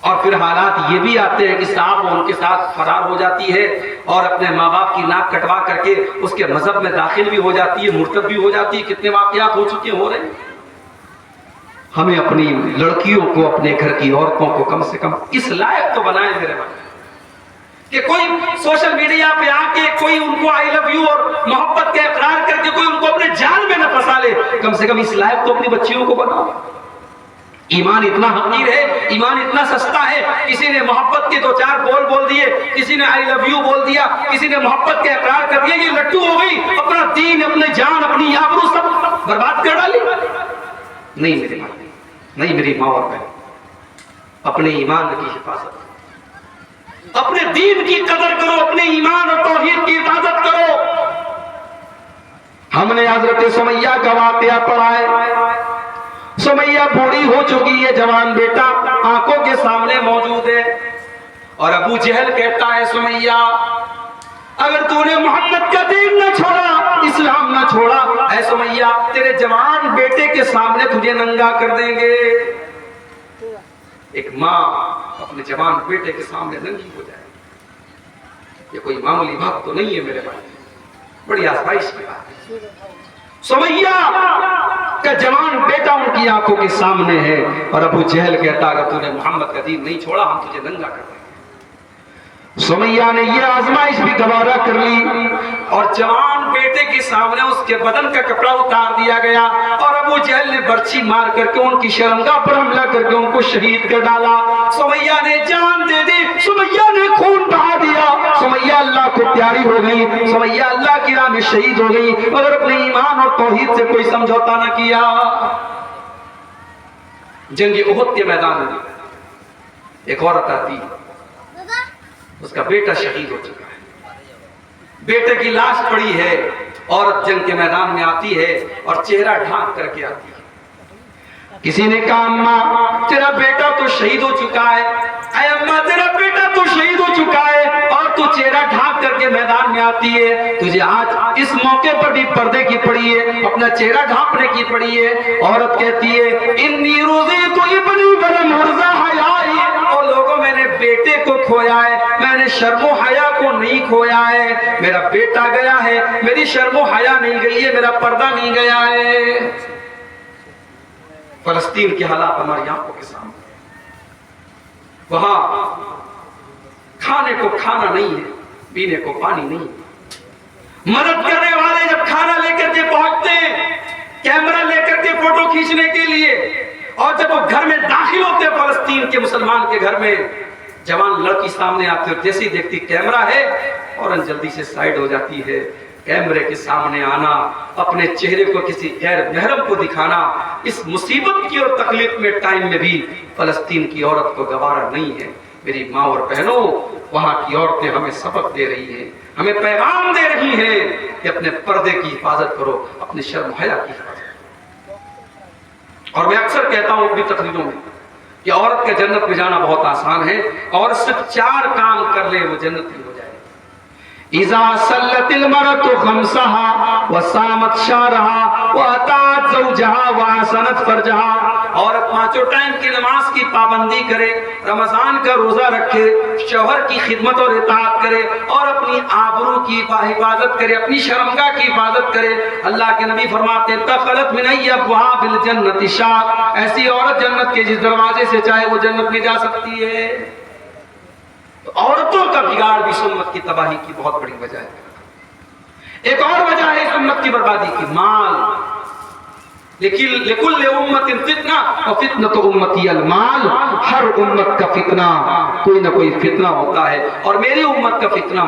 اور پھر حالات یہ بھی آتے ہیں کہ صاحب وہ ان کے ساتھ فرار ہو جاتی ہے اور اپنے ماں باپ کی ناک کٹوا کر کے اس کے مذہب میں داخل بھی ہو جاتی ہے، مرتد بھی ہو جاتی ہے۔ کتنے واقعات ہو چکے ہو رہے ہیں۔ ہمیں اپنی لڑکیوں کو، اپنے گھر کی عورتوں کو کم سے کم اس لائق تو بنائیں میرے بھائی کہ کوئی سوشل میڈیا پہ آ کے کوئی ان کو آئی لو یو اور محبت کا اقرار کر کے کوئی ان کو اپنے جال میں نہ پھنسا لے۔ کم سے کم اس لائق تو اپنی بچیوں کو بناؤ۔ ایمان اتنا حقیر ہے، ایمان اتنا سستا ہے، کسی نے محبت کے دو چار بول دیے، کسی نے آئی لو یو بول دیا، کسی نے محبت کا اقرار کر دیا، یہ لٹو ہو گئی، اپنا دین، اپنے جان، اپنی آبرو سب برباد کر ڈالی۔ نہیں میرے بھائی، نہیں میری ماں اور بہن، اپنے ایمان کی حفاظت، اپنے دین کی قدر کرو، اپنے ایمان اور توحید کی حفاظت کرو۔ ہم نے حضرت سمیہ کا واقعہ پڑھا ہے۔ سمیہ بوڑھی ہو چکی ہے، جوان بیٹا آنکھوں کے سامنے موجود ہے اور ابو جہل کہتا ہے سمیہ اگر تو نے محمد کا دین نہ چھوڑا، اسلام نہ چھوڑا، اے سمیہ تیرے جوان بیٹے کے سامنے تجھے ننگا کر دیں گے۔ ایک ماں اپنے جوان بیٹے کے سامنے ننگی ہو جائے، یہ کوئی معمولی بات تو نہیں ہے میرے بھائی، بڑی آزمائش کی بات ہے۔ سمیہ کا جوان بیٹا ان کی آنکھوں کے سامنے ہے اور ابو جہل کہتا اگر تو نے محمد کا دین نہیں چھوڑا ہم تجھے ننگا کر دیں گے۔ سمیہ نے یہ آزمائش بھی گوارا کر لی اور جوان بیٹے کے سامنے اس کے بدن کا کپڑا اتار دیا گیا اور ابو جہل نے برچھی مار کر کے ان کی شرمگاہ پر حملہ کر کے ان کو شہید کر ڈالا۔ سمیہ نے جان دے دی، سمیہ نے خون بہا دیا، سمیہ اللہ کو پیاری ہو گئی، سمیہ اللہ کی راہ میں شہید ہو گئی مگر اپنے ایمان اور توحید سے کوئی سمجھوتا نہ کیا۔ جنگ احد کے میدان میں ایک عورت آتی، اس کا بیٹا شہید ہو چکا ہے، بیٹے کی لاش پڑی ہے، عورت جنگ کے میدان میں آتی ہے اور چہرہ ڈھانپ کر کے آتی ہے۔ کسی نے کہا اماں تیرا بیٹا تو شہید ہو چکا ہے، اے اماں تیرا بیٹا تو شہید ہو چکا ہے اور تو چہرہ ڈھانپ کر کے میدان میں آتی ہے، تجھے آج اس موقع پر بھی پردے کی پڑی ہے، اپنا چہرہ ڈھانپنے کی پڑی ہے۔ عورت کہتی ہے انی رضیت ابنی ولم ارض حیائی، اور لوگوں میں نے بیٹے کو کھویا ہے، میں نے شرم و حیا کو نہیں کھویا ہے، میرا بیٹا گیا ہے، میری شرم و حیا نہیں گئی ہے، میرا پردہ نہیں گیا ہے۔ فلسطین کے حالات ہماری آنکھوں کے سامنے، وہاں کھانے کو کھانا نہیں ہے، پینے کو پانی نہیں ہے۔ مدد کرنے والے جب کھانا لے کر کے پہنچتے ہیں، کیمرہ لے کر کے فوٹو کھینچنے کے لیے، اور جب وہ گھر میں داخل ہوتے ہیں فلسطین کے مسلمان کے گھر میں، جوان لڑکی سامنے آتی ہے، جیسے ہی دیکھتی کیمرہ ہے فوراً جلدی سے سائیڈ ہو جاتی ہے۔ کیمرے کے سامنے آنا، اپنے چہرے کو کسی غیر محرم کو دکھانا، اس مصیبت کی اور تکلیف میں ٹائم میں بھی فلسطین کی عورت کو گوارا نہیں ہے۔ میری ماں اور بہنوں، وہاں کی عورتیں ہمیں سبق دے رہی ہیں، ہمیں پیغام دے رہی ہیں کہ اپنے پردے کی حفاظت کرو، اپنے شرم حیا کی حفاظت کرو۔ اور میں اکثر کہتا ہوں اپنی تقریروں میں کہ عورت کا جنت میں جانا بہت آسان ہے، اور صرف 4 کام کر لے وہ جنت میں ہو جائے۔ اذا صلت المرأة خمسها وصامت شهرها واتت زوجها واحسنت فرجها، عورت 5 ٹائم کی نماز کی پابندی کرے، رمضان کا روزہ رکھے، شوہر کی خدمت اور اطاعت کرے، اور اپنی آبرو کی حفاظت کرے، اپنی شرمگاہ کی حفاظت کرے۔ اللہ کے نبی فرماتے ہیں دخلت من ابواب الجنت شاء، ایسی عورت جنت کے جس دروازے سے چاہے وہ جنت میں جا سکتی ہے۔ عورتوں کا بگاڑ بھی سنت کی تباہی کی بہت بڑی وجہ ہے۔ ایک اور وجہ ہے سنت کی بربادی کی، مال۔ لیکن لکل امت فتنہ اور فتنۃ امتی المال، ہر امت کا فتنہ کوئی نہ کوئی فتنہ ہوتا ہے، اور میری امت کا فتنہ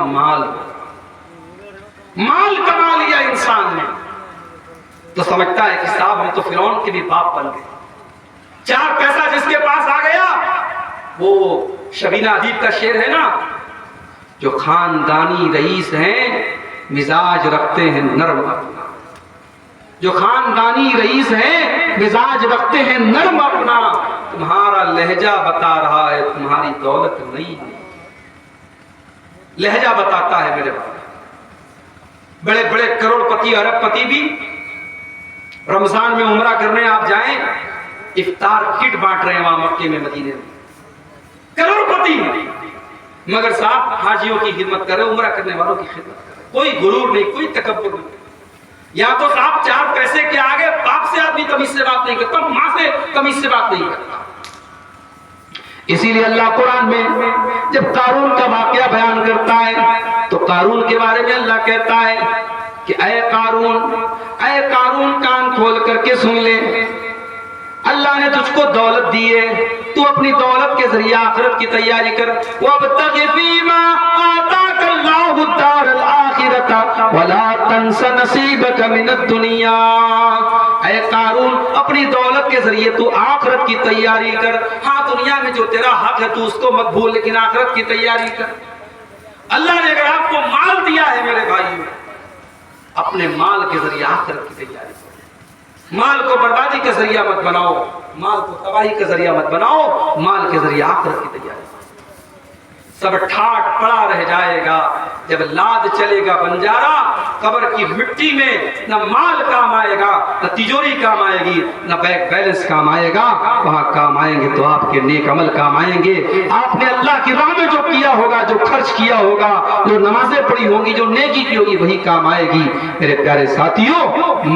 مال کما لیا انسان نے تو سمجھتا ہے کہ صاحب ہم تو فرعون کے بھی باپ بن گئے، چار پیسہ جس کے پاس آ گیا، وہ شبینہ ادیب کا شعر ہے نا، جو خاندانی رئیس ہیں مزاج رکھتے ہیں نرم اپنا، جو خاندانی رئیس ہیں مزاج رکھتے ہیں نرم اپنا، تمہارا لہجہ بتا رہا ہے تمہاری دولت نہیں ہے، لہجہ بتاتا ہے میرے بھائی۔ بڑے بڑے کروڑ پتی ارب پتی بھی رمضان میں عمرہ کرنے آپ جائیں، افطار کٹ بانٹ رہے ہیں وہاں مکے میں مدینے میں، کروڑ پتی، مگر صاحب حاجیوں کی خدمت کرے، عمرہ کرنے والوں کی خدمت کرے، کوئی غرور نہیں، کوئی تکبر نہیں۔ یا تو صاحب چار پیسے کے آگے باپ سے آدمی تمیز سے بات نہیں کرتا، ماں سے تمیز سے بات نہیں کرتا۔ اسی لیے اللہ قرآن میں جب قارون کا واقعہ بیان کرتا ہے تو قارون کے بارے میں اللہ کہتا ہے کہ اے قارون کان کھول کر کے سن لے، اللہ نے تجھ کو دولت دی ہے، تو اپنی دولت کے ذریعے آخرت کی تیاری کر، وَابْتَغِ فِيمَا آتَاكَ اللَّهُ الدَّارَ الْآخِرَةَ وَلَا تَنْسَ نَصِيبَكَ مِنَ الدُّنْيَا۔ اے قارون اپنی دولت کے ذریعے تو آخرت کی تیاری کر، ہاں دنیا میں جو تیرا حق ہے تو اس کو مت بھول، لیکن آخرت کی تیاری کر۔ اللہ نے اگر آپ کو مال دیا ہے میرے بھائیوں، اپنے مال کے ذریعے آخرت کی تیاری کر، مال کو بربادی کا ذریعہ مت بناؤ، مال کو تباہی کا ذریعہ مت بناؤ، مال کے ذریعے آخرت کی تیاری۔ سب ٹھاٹ پڑا رہ جائے گا جب لاد چلے گا بنجارا، قبر کی مٹی میں نہ مال کام آئے گا، نہ تجوری کام آئے گی، نہ بینک بیلنس کام آئے گا، وہاں کام آئیں گے تو آپ کے نیک عمل کام آئیں گے، آپ نے اللہ کی راہ میں جو کیا ہوگا، جو خرچ کیا ہوگا، جو نمازیں پڑھی ہوں گی، جو نیکی کی ہوگی، وہی کام آئے گی۔ میرے پیارے ساتھیوں،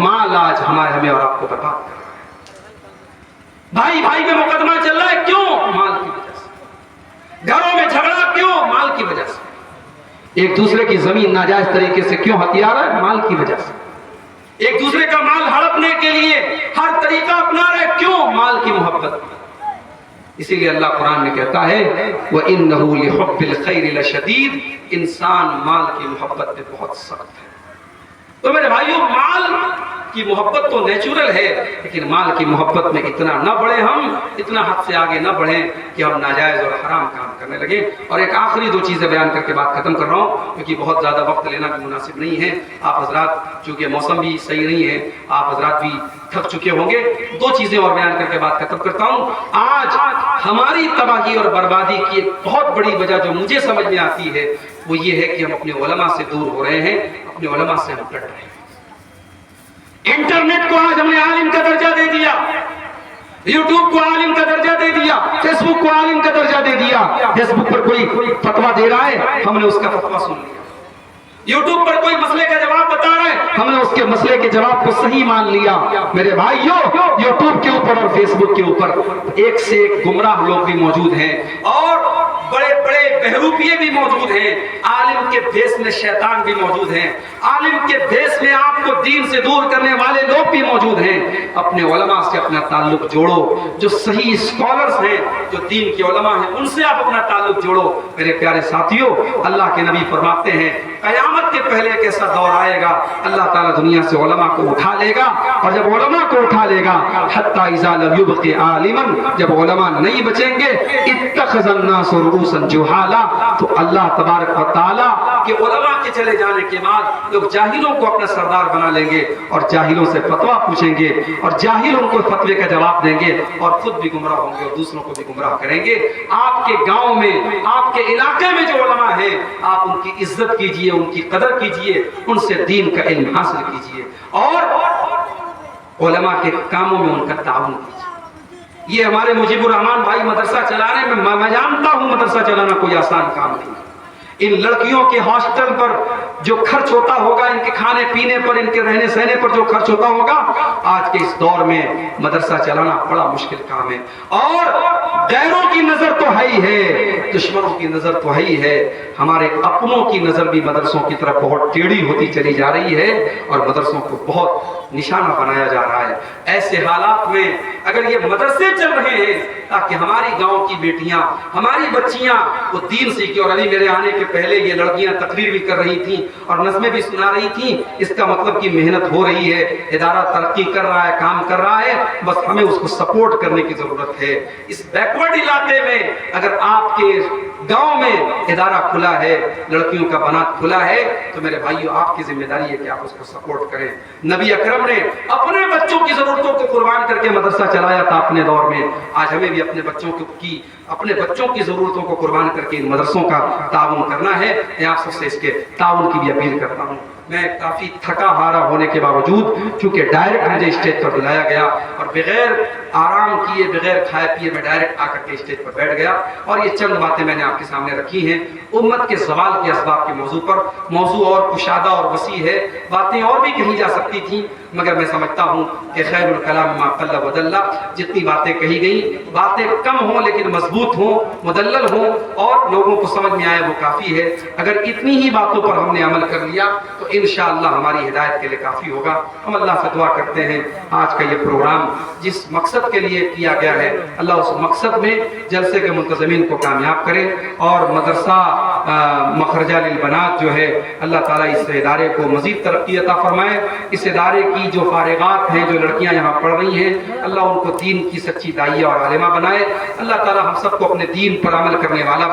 مال آج ہمیں اور آپ کو برباد کر رہا ہے۔ بھائی بھائی میں مقدمہ چل رہا ہے، کیوں؟ مال کی وجہ سے۔ گھروں میں جھگڑا کیوں؟ مال کی وجہ سے۔ ایک دوسرے کی زمین ناجائز طریقے سے کیوں ہتھیار ہے؟ مال کی وجہ سے۔ ایک دوسرے کا مال ہڑپنے کے لیے ہر طریقہ اپنا رہے، کیوں؟ مال کی محبت۔ اسی لیے اللہ قرآن میں کہتا ہے وَإِنَّهُ لِحُبِّ الْخَيْرِ لَشَدِيدٌ، انسان مال کی محبت پہ بہت سخت ہے۔ تو میرے بھائیوں، مال کی محبت تو نیچرل ہے، لیکن مال کی محبت میں اتنا نہ بڑھیں، ہم اتنا حد سے آگے نہ بڑھیں کہ ہم ناجائز اور حرام کام کرنے لگیں۔ اور ایک آخری دو چیزیں بیان کر کے بات ختم کر رہا ہوں، کیونکہ بہت زیادہ وقت لینا بھی مناسب نہیں ہے۔ آپ حضرات چونکہ موسم بھی صحیح نہیں ہے، آپ حضرات بھی تھک چکے ہوں گے، دو چیزیں اور بیان کر کے بات ختم کرتا ہوں۔ آج ہماری تباہی اور بربادی کی ایک بہت بڑی وجہ جو مجھے سمجھ میں آتی ہے وہ یہ ہے کہ ہم اپنے علماء سے دور ہو رہے ہیں، اپنے علماء سے ہم کٹ رہے ہیں۔ انٹرنیٹ کو آج ہم نے عالم کا درجہ دے دیا، یوٹیوب کو عالم کا درجہ دے دیا، فیس بک کو عالم کا درجہ دے دیا۔ فیس بک پر کوئی فتویٰ دے رہا ہے، ہم نے اس کا فتویٰ سن لیا۔ یوٹیوب پر کوئی مسئلے کا جواب بتا رہا ہے، ہم نے اس کے مسئلے کے جواب کو صحیح مان لیا۔ میرے بھائیو، یوٹیوب کے اوپر اور فیس بک کے اوپر ایک سے ایک گمراہ لوگ بھی موجود ہیں، اور بڑے بڑے بہروپیے بھی موجود ہیں۔ عالم کے بھیس میں شیطان بھی موجود ہیں، عالم کے بھیس میں آپ کو دین سے دور کرنے والے لوگ بھی موجود ہیں۔ اپنے علماء سے اپنا تعلق جوڑو، جو صحیح اسکالرز ہیں، جو دین کے علماء ہیں، ان سے آپ اپنا تعلق جوڑو۔ میرے پیارے ساتھیوں، اللہ کے نبی فرماتے ہیں قیامت کے پہلے ایک ایسا دور آئے گا، اللہ تعالیٰ دنیا سے علماء کو اٹھا لے گا، اور جب علماء کو اٹھا لے گا حتی اذا لم یبق عالما، جب علماء نہیں بچیں گے، اتخذ الناس رؤوسا جہالا، تو اللہ تبارک و تعالیٰ کہ علماء کے چلے جانے کے بعد لوگ جاہلوں کو اپنا سردار بنا لیں گے، اور جاہلوں سے فتویٰ پوچھیں گے، اور جاہل ان کو فتوے کا جواب دیں گے، اور خود بھی گمراہ ہوں گے اور دوسروں کو بھی گمراہ کریں گے۔ آپ کے گاؤں میں، آپ کے علاقے میں جو علماء ہیں، آپ ان کی عزت کیجئے، ان کی قدر کیجئے، ان سے دین کا علم حاصل کیجئے، اور علماء کے کاموں میں ان کا تعاون کیجئے۔ یہ ہمارے مجیب الرحمان بھائی مدرسہ چلا رہے ہیں، میں جانتا ہوں مدرسہ چلانا کوئی آسان کام نہیں، ان لڑکیوں کے ہاسٹل پر جو خرچ ہوتا ہوگا، ان کے کھانے پینے پر، ان کے رہنے سہنے پر جو خرچ ہوتا ہوگا، آج کے اس دور میں مدرسہ چلانا بڑا مشکل کام ہے۔ اور غیروں کی نظر تو ہے ہی ہے، دشمنوں کی نظر تو ہے ہی ہے، ہمارے اپنوں کی نظر بھی مدرسوں کی طرف بہت ٹیڑھی ہوتی چلی جا رہی ہے اور مدرسوں کو بہت نشانہ بنایا جا رہا ہے۔ ایسے حالات میں اگر یہ مدرسے چل رہے ہیں تاکہ ہماری گاؤں کی بیٹیاں، ہماری بچیاں وہ دین سیکھیں، اور ابھی میرے آنے کے پہلے یہ لڑکیاں تقریر بھی کر رہی تھیں اور نظمیں بھی سنا رہی تھیں، اس کا مطلب کہ محنت ہو رہی ہے، ادارہ ترقی کر رہا ہے، کام کر رہا ہے، بس ہمیں اس کو سپورٹ کرنے کی ضرورت ہے۔ اس بیکورڈ علاقے میں اگر آپ کے گاؤں میں ادارہ کھلا ہے، لڑکیوں کا بنات کھلا ہے، تو میرے بھائیو آپ کی ذمہ داری ہے کہ آپ اس کو سپورٹ کریں۔ نبی اکرم نے اپنے بچوں کی ضرورتوں کو قربان کر کے مدرسہ چلایا تھا اپنے دور میں، آج ہمیں بھی اپنے بچوں کی ضرورتوں کو قربان کر کے ان مدرسوں کا تعاون کرنا ہے۔ میں آپ سب سے اس کے تعاون کی بھی اپیل کرتا ہوں۔ میں کافی تھکا ہارا ہونے کے باوجود چونکہ ڈائریکٹ مجھے اسٹیج پر بلایا گیا اور بغیر آرام کیے، بغیر کھائے پیے میں ڈائریکٹ آ کر کے اسٹیج پر بیٹھ گیا، اور یہ چند باتیں میں نے آپ کے سامنے رکھی ہیں امت کے زوال کے اسباب کے موضوع پر۔ موضوع اور کشادہ اور وسیع ہے، باتیں اور بھی کہی جا سکتی تھیں، مگر میں سمجھتا ہوں کہ خیر الکلام ما قل ودل، جتنی باتیں کہی گئیں باتیں کم ہوں لیکن مضبوط ہوں، مدلل ہوں اور لوگوں کو سمجھ میں آئے وہ کافی ہے۔ اگر اتنی ہی باتوں پر ہم نے عمل کر لیا تو انشاءاللہ ہماری ہدایت کے لیے کافی ہوگا۔ ہم اللہ سے دعا کرتے ہیں آج کا یہ پروگرام جس مقصد کے لیے کیا گیا ہے، اللہ اس مقصد میں جلسے کے منتظمین کو کامیاب کرے، اور مدرسہ مخرجہ للبنات جو ہے اللہ تعالیٰ اس ادارے کو مزید ترقی عطا فرمائے۔ اس ادارے کی جو فارغات ہیں، جو لڑکیاں یہاں پڑھ رہی ہیں، اللہ ان کو دین کی سچی داعیہ اور عالمہ بنائے۔ اللہ تعالیٰ ہم سب کو اپنے دین پر عمل کرنے والا